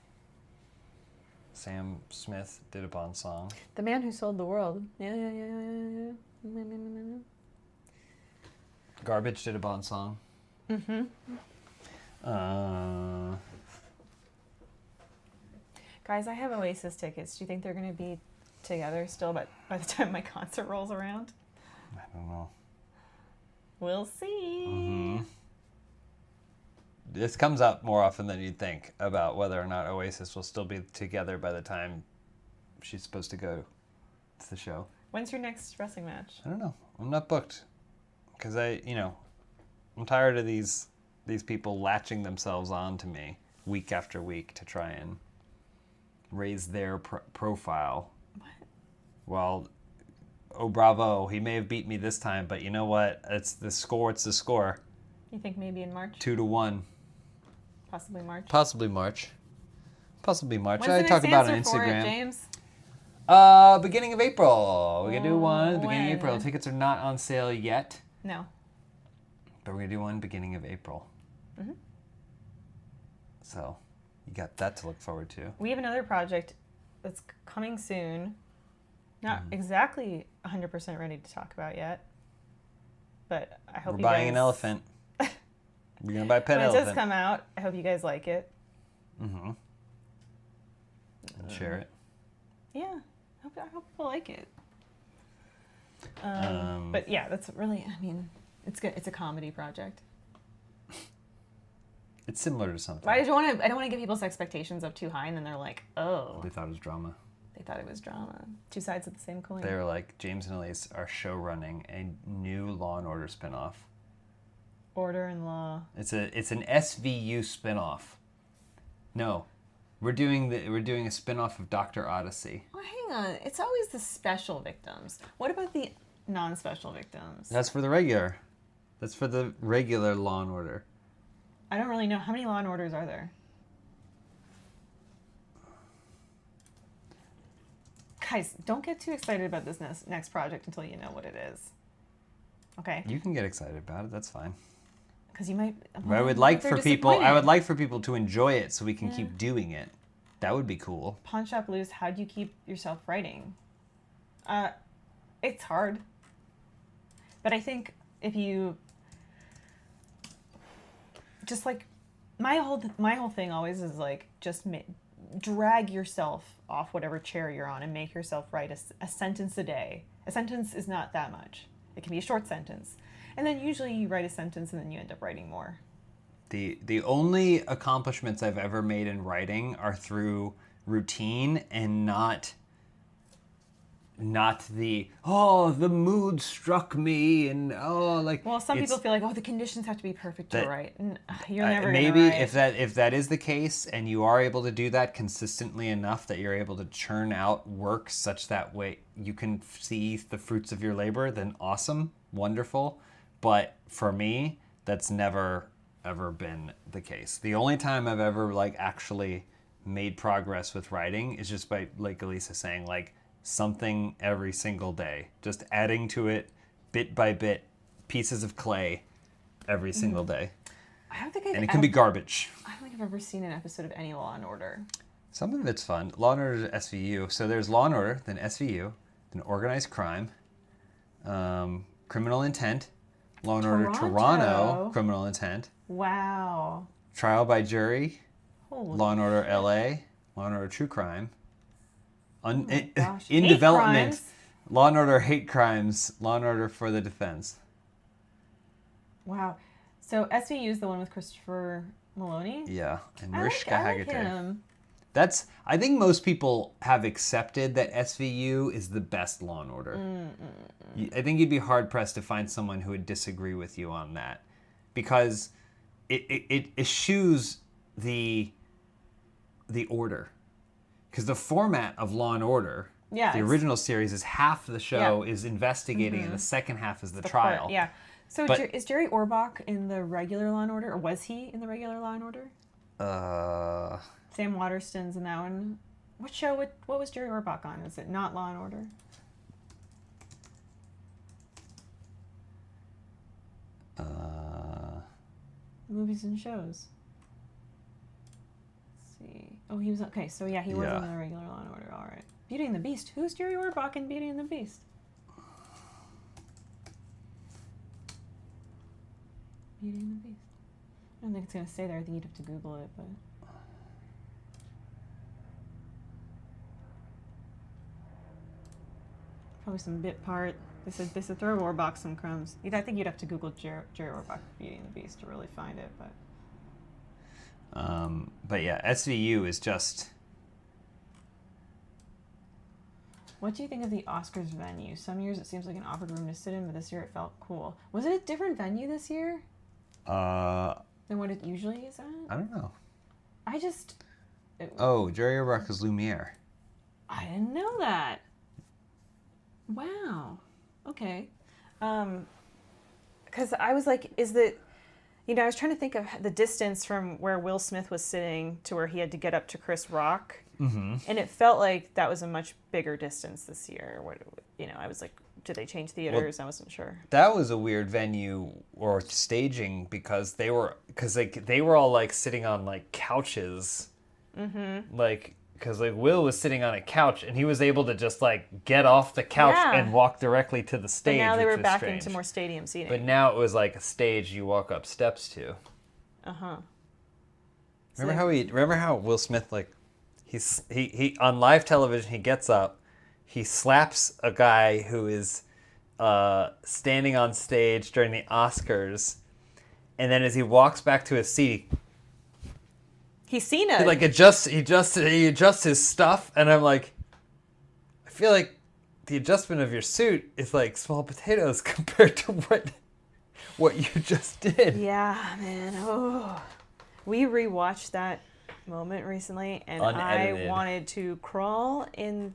Sam Smith did a Bond song. The Man Who Sold the World. Yeah. Garbage did a Bond song. Mm-hmm. Guys, I have Oasis tickets. Do you think they're going to be together still by the time my concert rolls around? I don't know. We'll see. Mm-hmm. This comes up more often than you'd think about whether or not Oasis will still be together by the time she's supposed to go to the show. When's your next wrestling match? I don't know. I'm not booked because I'm tired of these people latching themselves on to me week after week to try and raise their profile. What? Well, oh bravo, he may have beat me this time, but you know what? It's the score. It's the score. You think maybe in March? 2-1. Possibly March. Possibly March. When's I the talk next about on answer for it, Instagram. James? Beginning of April. We're gonna do one beginning of April. When? Tickets are not on sale yet, No. but we're gonna do one beginning of April. Mm-hmm. So you got that to look forward to. We have another project that's coming soon. Not Mm-hmm. exactly 100% ready to talk about yet. But I hope We're you buying guys... an elephant. We're gonna buy a pet when it elephant. does come out, I hope you guys like it. Mm-hmm. And share it. Yeah, I hope people like it. But yeah, that's really, I mean, it's good. It's a comedy project. It's similar to something. I don't want to give people's expectations up too high, and then they're like, oh, They thought it was drama. they thought it was drama. Two sides of the same coin. They were like, James and Elise are show running a new Law and Order spinoff. Order and Law. It's an SVU spinoff. No, we're doing a spinoff of Dr. Odyssey. Oh, hang on. It's always the special victims. What about the non-special victims? That's for the regular. That's for the regular Law and Order. I don't really know. How many Law and Orders are there? Guys, don't get too excited about this next project until you know what it is. Okay? You can get excited about it. That's fine. Because you might. I would like for people to enjoy it so we can keep doing it. That would be cool. Pawn Shop Loose, how do you keep yourself writing? It's hard. But I think if you just like my whole thing always is like just drag yourself off whatever chair you're on and make yourself write a sentence a day. A sentence is not that much. It can be a short sentence. And then usually you write a sentence and then you end up writing more. The only accomplishments I've ever made in writing are through routine and not the mood struck me and Well, some people feel like the conditions have to be perfect to write. And you're never maybe gonna write. if that is the case and you are able to do that consistently enough that you're able to churn out work such that way you can see the fruits of your labor, then awesome, wonderful. But for me, that's never ever been the case. The only time I've ever actually made progress with writing is just by, like Elisa saying, something every single day, just adding to it bit by bit, pieces of clay every single day. I don't think and it can be garbage. I don't think I've ever seen an episode of any Law and Order. Some of it's fun. Law and Order is SVU. So there's Law and Order, then SVU, then Organized Crime, Criminal Intent, Law and Order Toronto, Criminal Intent. Wow. Trial by Jury, Holy Law and Order shit. LA, Law and Order True Crime. Gosh. In Hate development, crimes. Law and Order Hate Crimes, Law and Order for the Defense. Wow. So SVU is the one with Christopher Maloney? Yeah, and I Mariska like Hargitay. him. I think most people have accepted that SVU is the best Law and Order. I think you'd be hard pressed to find someone who would disagree with you on that, because it eschews the order. Because the format of Law and Order, the original series, is half the show is investigating and the second half is the trial. Court, yeah. So is Jerry Orbach in the regular Law and Order, or was he in the regular Law and Order? Sam Waterston's in that one. What show? What was Jerry Orbach on? Is it not Law and Order? Movies and shows. Let's see. Oh, he was okay. So yeah, he was in the regular Law and Order. All right. Beauty and the Beast. Who's Jerry Orbach in Beauty and the Beast? Beauty and the Beast. I don't think it's gonna say there. I think you'd have to Google it, but. Probably some bit part. They said throw Orbach some crumbs. I think you'd have to Google Jerry Orbach Beauty and the Beast to really find it, but. But yeah, SVU is just. What do you think of the Oscars venue? Some years it seems like an awkward room to sit in, but this year it felt cool. Was it a different venue this year? Than what it usually is at? I don't know. Jerry Orbach is Lumiere. I didn't know that. Wow. Okay. Because I was like, I was trying to think of the distance from where Will Smith was sitting to where he had to get up to Chris Rock. Mm-hmm. And it felt like that was a much bigger distance this year. I was like, did they change theaters? I wasn't sure. That was a weird venue or staging because they were all sitting on couches. Mm-hmm. Because Will was sitting on a couch and he was able to just get off the couch and walk directly to the stage. But now they were back strange. into more stadium seating. But now it was like a stage you walk up steps to. Uh-huh. Remember how Will Smith he on live television he gets up, he slaps a guy who is standing on stage during the Oscars, and then as he walks back to his seat, he's Cena. He adjusts his stuff, and I'm like, I feel like the adjustment of your suit is like small potatoes compared to what you just did. Yeah, man. Oh, we rewatched that moment recently, and Unedited. I wanted to crawl in.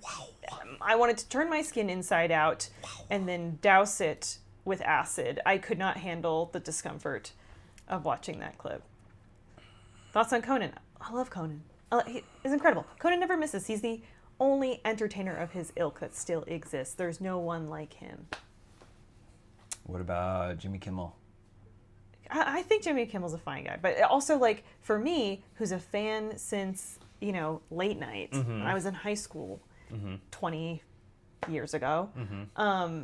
I wanted to turn my skin inside out and then douse it with acid. I could not handle the discomfort of watching that clip. Thoughts on Conan? I love Conan. He's incredible. Conan never misses. He's the only entertainer of his ilk that still exists. There's no one like him. What about Jimmy Kimmel? I think Jimmy Kimmel's a fine guy, but also for me, who's a fan since late night. Mm-hmm. When I was in high school, 20 years ago. Mm-hmm.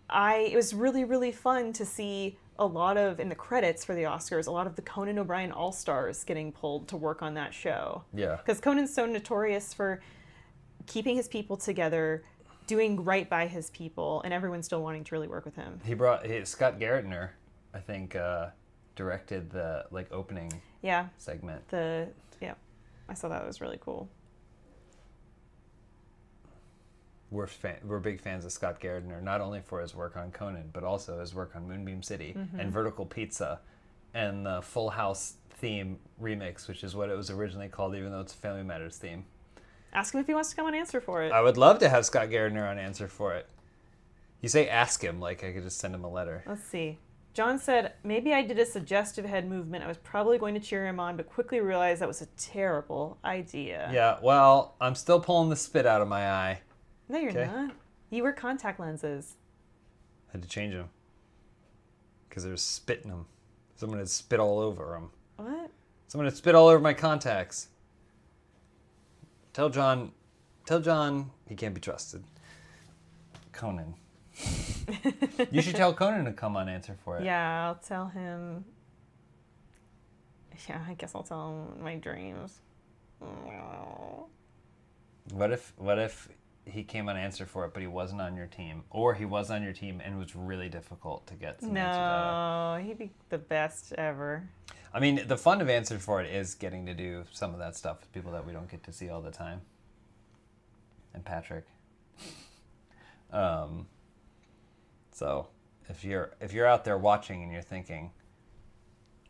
It was really, really fun to see a lot of, in the credits for the Oscars, a lot of the Conan O'Brien All-Stars getting pulled to work on that show. Yeah. Because Conan's so notorious for keeping his people together, doing right by his people, and everyone still wanting to really work with him. Scott Garrettner, I think, directed the opening segment. I saw that. It was really cool. We're big fans of Scott Garrettner, not only for his work on Conan, but also his work on Moonbeam City and Vertical Pizza and the Full House theme remix, which is what it was originally called, even though it's a Family Matters theme. Ask him if he wants to come on Answer for It. I would love to have Scott Garrettner on Answer for It. You say ask him, like I could just send him a letter. Let's see. John said, maybe I did a suggestive head movement. I was probably going to cheer him on, but quickly realized that was a terrible idea. Yeah, well, I'm still pulling the spit out of my eye. No, you're not. You wear contact lenses. I had to change them. Because there was spit in them. Someone had spit all over them. What? Someone had spit all over my contacts. Tell John he can't be trusted. Conan. You should tell Conan to come on Answer for It. Yeah, I'll tell him. Yeah, I guess I'll tell him my dreams. What if he came on Answer for It, but he wasn't on your team, or he was on your team and it was really difficult to get some answers out of? No, he'd be the best ever. I mean, the fun of Answer for It is getting to do some of that stuff with people that we don't get to see all the time. And Patrick. So if you're out there watching and you're thinking,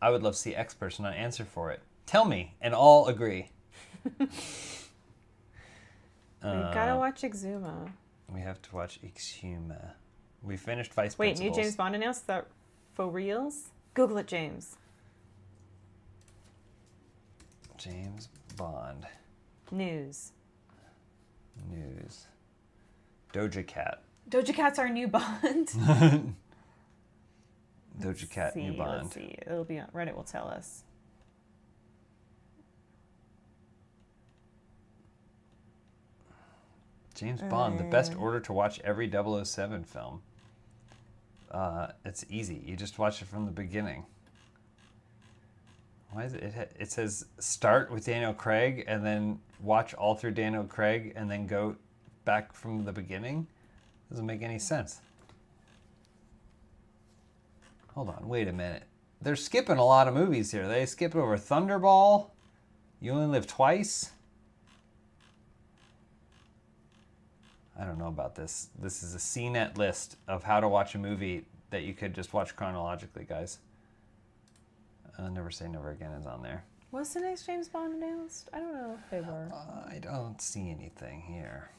I would love to see X person on Answer for It, tell me, and all agree. We've got to watch Exuma. We have to watch Exuma. We finished Vice Wait, Principals. new James Bond announced? Is that for reals? Google it, James. James Bond. News. Doja Cat. Doja Cat's our new Bond. Doja Cat, new Bond. Let's see. It'll be on Reddit. Will tell us. James Bond, the best order to watch every 007 film. It's easy. You just watch it from the beginning. Why is it? It says start with Daniel Craig and then watch all through Daniel Craig and then go back from the beginning. Doesn't make any sense. Hold on, wait a minute. They're skipping a lot of movies here. They skipped over Thunderball. You Only Live Twice. I don't know about this. This is a CNET list of how to watch a movie that you could just watch chronologically, guys. Never Say Never Again is on there. Was the next James Bond announced? I don't know if they were. I don't see anything here.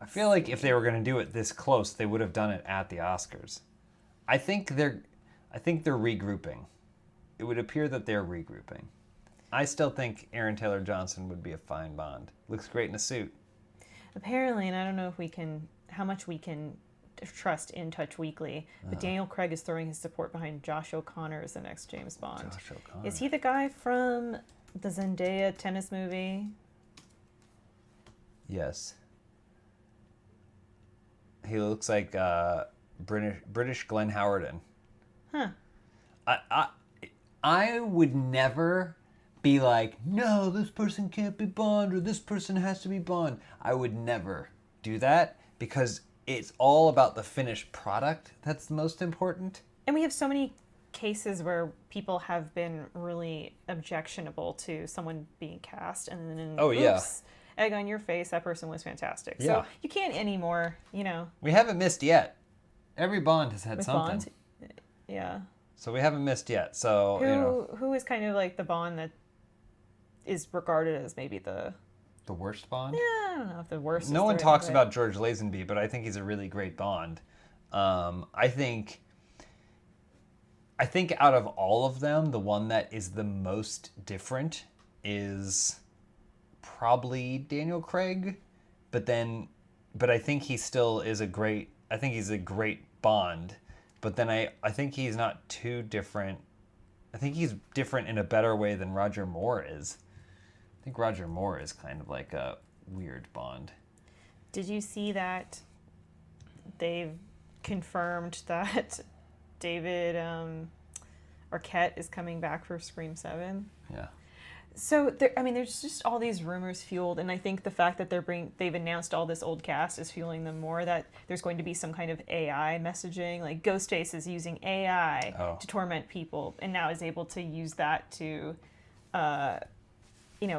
I feel like if they were going to do it this close, they would have done it at the Oscars. I think they're regrouping. It would appear that they're regrouping. I still think Aaron Taylor Johnson would be a fine Bond. Looks great in a suit. Apparently, and I don't know if how much we can trust In Touch Weekly, but Daniel Craig is throwing his support behind Josh O'Connor as the next James Bond. Josh O'Connor. Is he the guy from the Zendaya tennis movie? Yes. He looks like British Glenn Howerton. Huh. I would never be like, no, this person can't be Bond or this person has to be Bond. I would never do that because it's all about the finished product that's the most important. And we have so many cases where people have been really objectionable to someone being cast and then egg on your face, that person was fantastic. Yeah. So you can't anymore, We haven't missed yet. Every Bond has had with something. Bond. Yeah. So we haven't missed yet. So, Who is kind of like the Bond that is regarded as maybe the worst Bond? Yeah, I don't know if the worst. No one talks about George Lazenby, but I think he's a really great Bond. I think out of all of them, the one that is the most different is probably Daniel Craig, but I think he still is a great Bond, but then I think he's not too different. I think he's different in a better way than Roger Moore is. I think Roger Moore is kind of like a weird Bond. Did you see that they've confirmed that David Arquette is coming back for Scream 7. Yeah. So there's just all these rumors fueled, and I think the fact that they've announced all this old cast is fueling them more. That there's going to be some kind of AI messaging, like Ghostface is using AI to torment people, and now is able to use that to,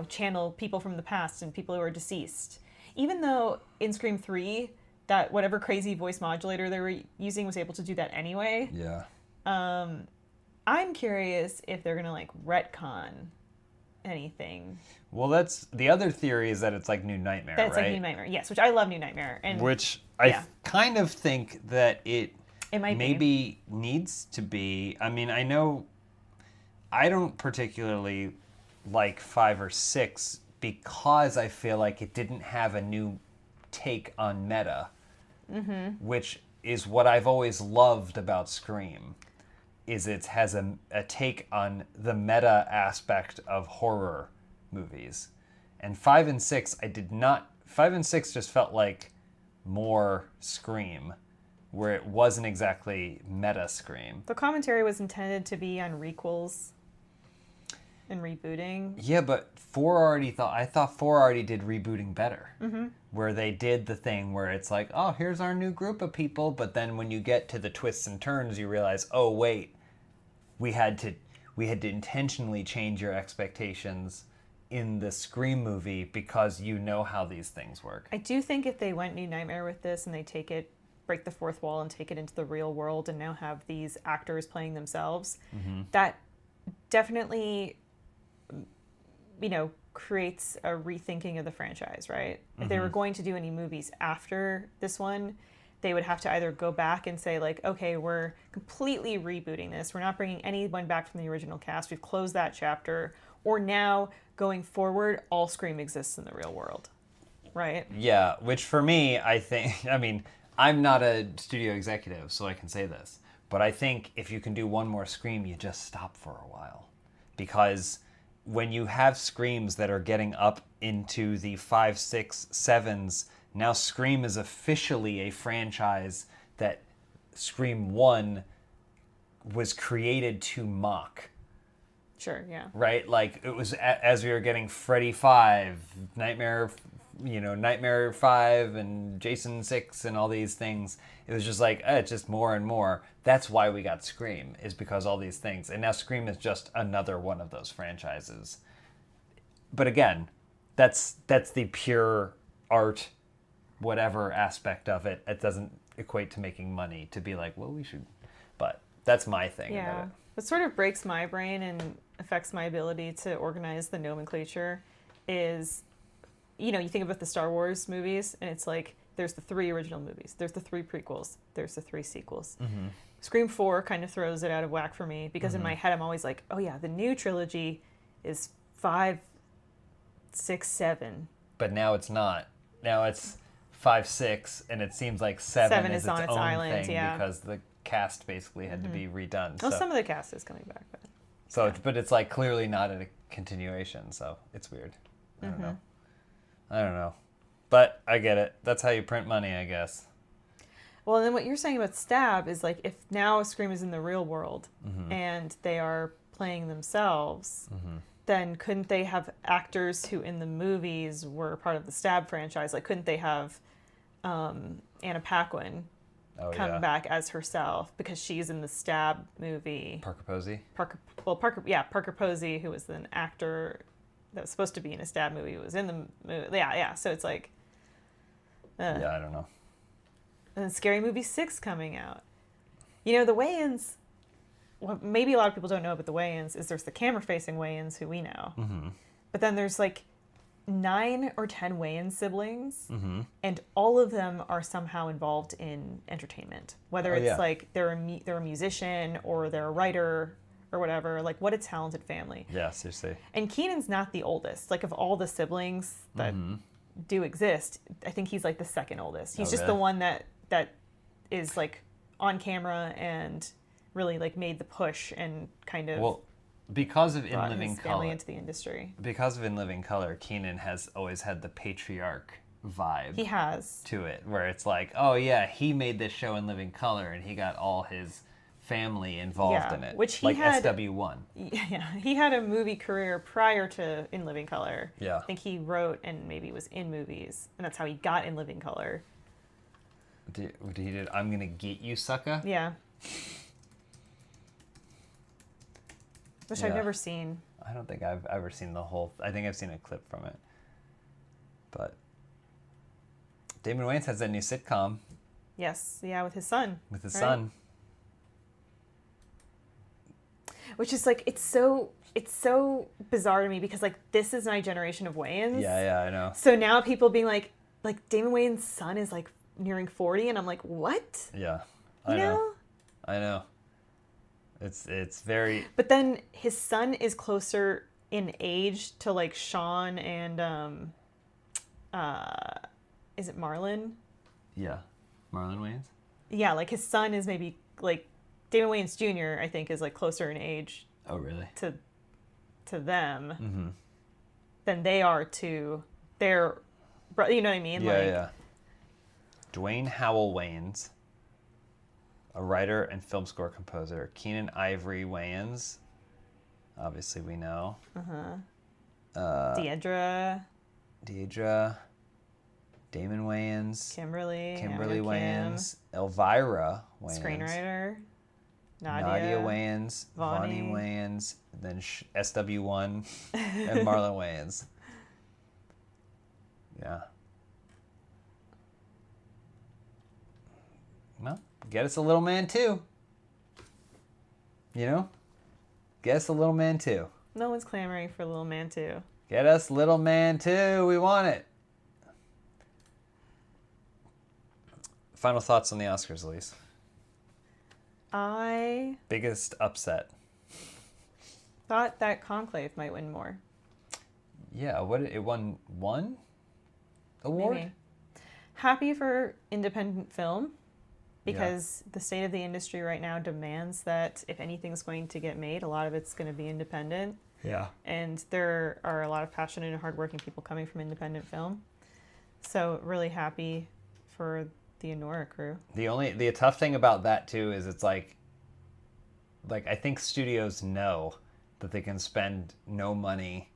channel people from the past and people who are deceased. Even though in Scream 3, that whatever crazy voice modulator they were using was able to do that anyway. Yeah. I'm curious if they're gonna like retcon anything. Well, that's the other theory, is that it's like New Nightmare, That's right? like New Nightmare, yes, which I love New Nightmare. And Which I kind of think that it might maybe needs to be. I mean, I know I don't particularly like 5 or 6 because I feel like it didn't have a new take on meta, which is what I've always loved about Scream. Is it has a take on the meta aspect of horror movies. And 5 and 6, 5 and 6 just felt like more Scream, where it wasn't exactly meta Scream. The commentary was intended to be on requels and rebooting. Yeah, but I thought 4 already did rebooting better. Where they did the thing where it's like, oh, here's our new group of people, but then when you get to the twists and turns, you realize, oh wait, we had to intentionally change your expectations in the Scream movie because you know how these things work. I do think if they went New Nightmare with this and they break the fourth wall and take it into the real world and now have these actors playing themselves, that definitely, creates a rethinking of the franchise, right? If they were going to do any movies after this one, they would have to either go back and say, like, okay, we're completely rebooting this. We're not bringing anyone back from the original cast. We've closed that chapter. Or now, going forward, all Scream exists in the real world, right? Yeah, which for me, I think, I'm not a studio executive, so I can say this. But I think if you can do one more Scream, you just stop for a while. Because when you have Screams that are getting up into the 5, 6, 7s, now Scream is officially a franchise that Scream 1 was created to mock. Sure, yeah. Right? Like, it was as we were getting Freddy 5, Nightmare 5 and Jason 6 and all these things. It was just like, it's just more and more. That's why we got Scream, is because all these things. And now Scream is just another one of those franchises. But again, that's the pure art, whatever aspect of it. It doesn't equate to making money to be like, well, we should. But that's my thing about it. What sort of breaks my brain and affects my ability to organize the nomenclature is, you think about the Star Wars movies, and it's like, there's the 3 original movies, there's the 3 prequels, there's the 3 sequels. Scream 4 kind of throws it out of whack for me, because in my head I'm always like, oh yeah, the new trilogy is 5, 6, 7. But now it's not. Now it's 5, 6, and it seems like 7 is on its own island, thing because the cast basically had to be redone. Well, so. some of the cast is coming back, but So, but it's like clearly not a continuation, so it's weird. I don't know. But I get it. That's how you print money, I guess. Well, and then what you're saying about Stab is like, if now Scream is in the real world and they are playing themselves, then couldn't they have actors who in the movies were part of the Stab franchise? Like, couldn't they have Anna Paquin come back as herself because she's in the Stab movie? Parker Posey? Parker Posey, who was an actor that was supposed to be in a Stab movie, was in the movie. Yeah. So it's like... yeah, I don't know. And then Scary Movie 6 coming out. The Wayans... What maybe a lot of people don't know about the Wayans is there's the camera-facing Wayans, who we know. But then there's like 9 or 10 Wayans siblings, and all of them are somehow involved in entertainment. Whether it's like they're a musician or they're a writer or whatever. Like, what a talented family. Yeah, seriously. And Kenan's not the oldest. Like, of all the siblings that do exist, I think he's like the second oldest. He's just the one that is like on camera and really like made the push and kind of because of brought In Living his family Color into the industry. Because of In Living Color, Kenan has always had the patriarch vibe He has. to it, where it's like, oh yeah, he made this show in living color, and he got all his family involved in it, which he like had, SW1. Yeah, he had a movie career prior to In Living Color. Yeah. I think he wrote and maybe was in movies, and that's how he got In Living Color. He did I'm Gonna Get You, Sucker? Yeah. Which Yeah. I've never seen. I don't think I've ever seen the whole... I think I've seen a clip from it. But Damon Wayans has that new sitcom Yes, yeah, with his son. with his right? son. Which is like, it's so bizarre to me because like this is my generation of Wayans. Yeah, I know. So now people being like Damon Wayans' son is like nearing 40, and I'm like, what? Yeah, You know? I know. It's very... But then his son is closer in age to like Sean and is it Marlon? Yeah. Marlon Wayans? Yeah, like his son is maybe like Damon Wayans Jr. I think is like closer in age Oh, really? to them Mm-hmm. than they are to their you know what I mean? Yeah, like, yeah. Dwayne Howell Wayans, a writer and film score composer. Keenan Ivory Wayans, obviously we know. Deidre, Damon Wayans, Kimberly Kimberly Kim, Wayans, Elvira Wayans, screenwriter, Nadia Wayans, Vonnie Vonnie. Wayans, then SW1, and Marlon Wayans. Yeah. Well, get us a little man too. You know? Get us a little man too. No one's clamoring for Little Man too. Get us little man too. We want it. Final thoughts on the Oscars, Elise. I Biggest upset. thought that Conclave might win more. Yeah, what it won one award? Maybe. Happy for independent film because the state of the industry right now demands that if anything's going to get made, a lot of it's going to be independent. Yeah. And there are a lot of passionate and hardworking people coming from independent film. So really happy for the Anora crew. The tough thing about that too is it's like I think studios know that they can spend no money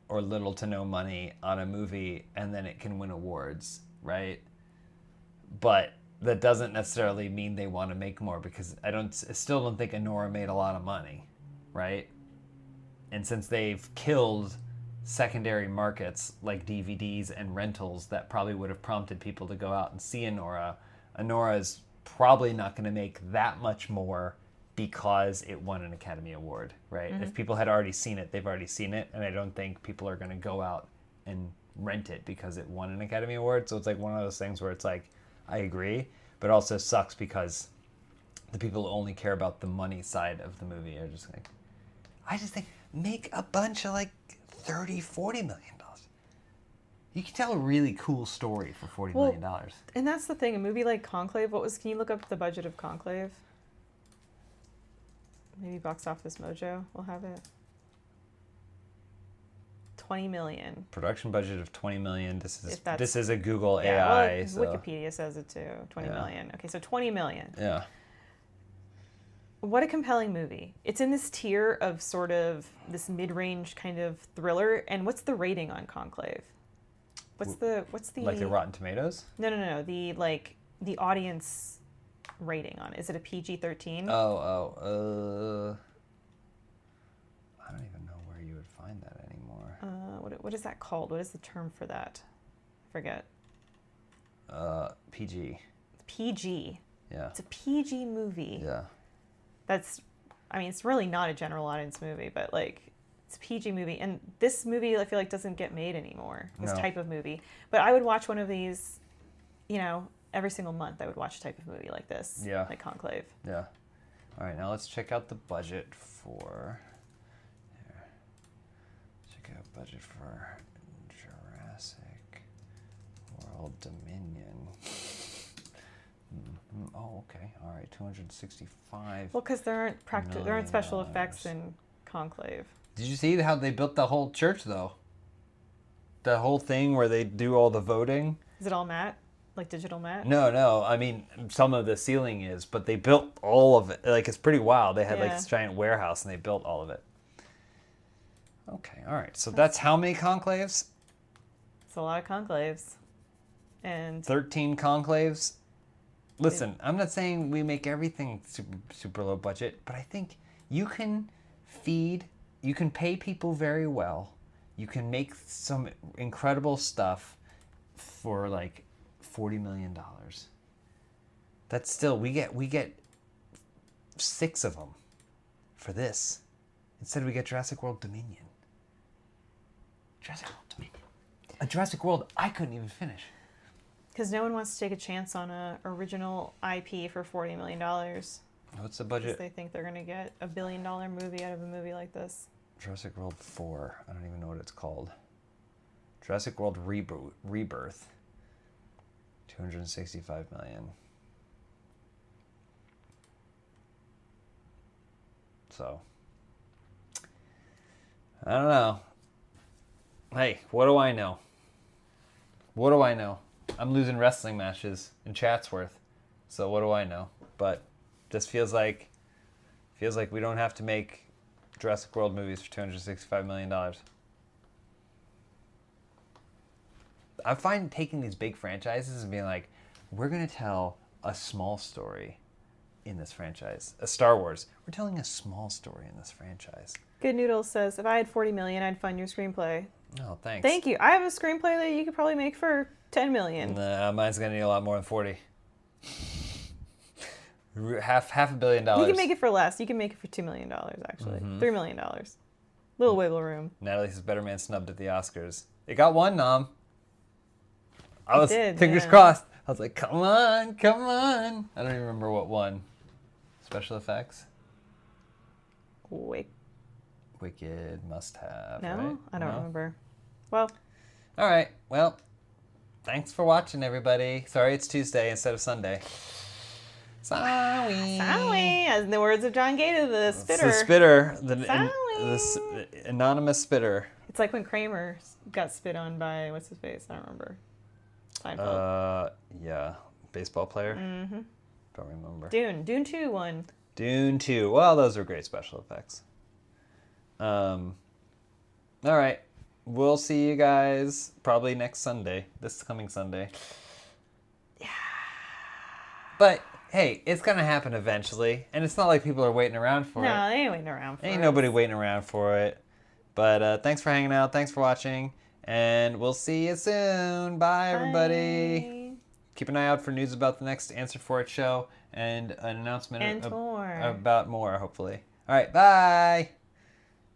or little to no money on a movie and then it can win awards, right? But that doesn't necessarily mean they want to make more because I still don't think Anora made a lot of money, right? And since they've killed secondary markets like DVDs and rentals that probably would have prompted people to go out and see Anora is probably not going to make that much more because it won an Academy Award, right? If people had already seen it, they've already seen it, and I don't think people are going to go out and rent it because it won an Academy Award. So it's like one of those things where it's like, I agree, but it also sucks because the people who only care about the money side of the movie are just like, I just think, make a bunch of like $30-40 million. You can tell a really cool story for $40 million. And that's the thing, a movie like Conclave, can you look up the budget of Conclave? Maybe Box Office Mojo will have it. 20 million. Production budget of $20 million. If that's- This is a Google Yeah, AI. well, So. Wikipedia says it too. 20 million. Okay, so 20 million. Yeah. What a compelling movie. It's in this tier of sort of this mid-range kind of thriller. And what's the rating on Conclave? What's the Like the Rotten Tomatoes? No. The audience rating on it. Is it a PG-13? I don't even know where you would find that anymore. What is that called? What is the term for that? I forget. PG. PG. Yeah. It's a PG movie. Yeah. It's really not a general audience movie, but like it's a PG movie. And this movie I feel like doesn't get made anymore. This No. type of movie. But I would watch one of these, every single month I would watch a type of movie like this. Yeah. Like Conclave. Yeah. All right, now let's check out the budget for... Here. Check out budget for Jurassic World Dominion. Oh, okay. All right, 265. Well, because there aren't special $million. effects in Conclave. Did you see how they built the whole church, though? the whole thing where they do all the voting. Is it all matte? Like digital matte? No. I mean, some of the ceiling is, but they built all of it. Like, it's pretty wild. They had like Yeah. this giant warehouse and they built all of it. Okay, all right. So that's how many conclaves? It's a lot of conclaves. And 13 conclaves. Listen, I'm not saying we make everything super low budget, but I think you can pay people very well. You can make some incredible stuff for like $40 million. That's still, we get 6 of them for this. Instead we get Jurassic World Dominion. Jurassic World Dominion. A Jurassic World I couldn't even finish. because no one wants to take a chance on a original IP for $40 million. What's the Because budget? they think they're going to get a $1 billion movie out of a movie like this. Jurassic World 4. I don't even know what it's called. Jurassic World Rebirth. 265 million. So, I don't know. Hey, what do I know? What do I know? I'm losing wrestling matches in Chatsworth. So what do I know? But this feels like we don't have to make Jurassic World movies for $265 million. I find taking these big franchises and being like, we're going to tell a small story in this franchise. A Star Wars, we're telling a small story in this franchise. Good Noodles says, if I had $40 million, I'd fund your screenplay. Oh, thanks. Thank you. I have a screenplay that you could probably make for $10 million. Nah, mine's going to need a lot more than 40. half $1 billion. You can make it for less. You can make it for $2 million, actually. $3 million. Little wiggle room. Natalie says Better Man snubbed at the Oscars. It got one nom. I was did, fingers yeah. crossed. I was like, come on, come on. I don't even remember what won. Special effects? Wait, Wicked must have. no? Right? I don't No? remember. Well, All right. Well, thanks for watching, everybody. Sorry it's Tuesday instead of Sunday. Sorry. Sally, as in the words of John Gator, the It's spitter. the spitter. Sorry. The anonymous spitter. It's like when Kramer got spit on by, what's his face? I don't remember. Seinfeld. Yeah. Baseball player? Mm-hmm. Don't remember. Dune 2 won. Dune 2. Well, those are great special effects. All right. We'll see you guys probably next Sunday. This coming Sunday. Yeah. But, hey, it's going to happen eventually. And it's not like people are waiting around for it. No, they ain't waiting around for Ain't us. nobody waiting around for it. But thanks for hanging out. Thanks for watching. And we'll see you soon. Bye, everybody. Bye. Keep an eye out for news about the next Answer For It show and an announcement And more. about more, hopefully. All right, bye.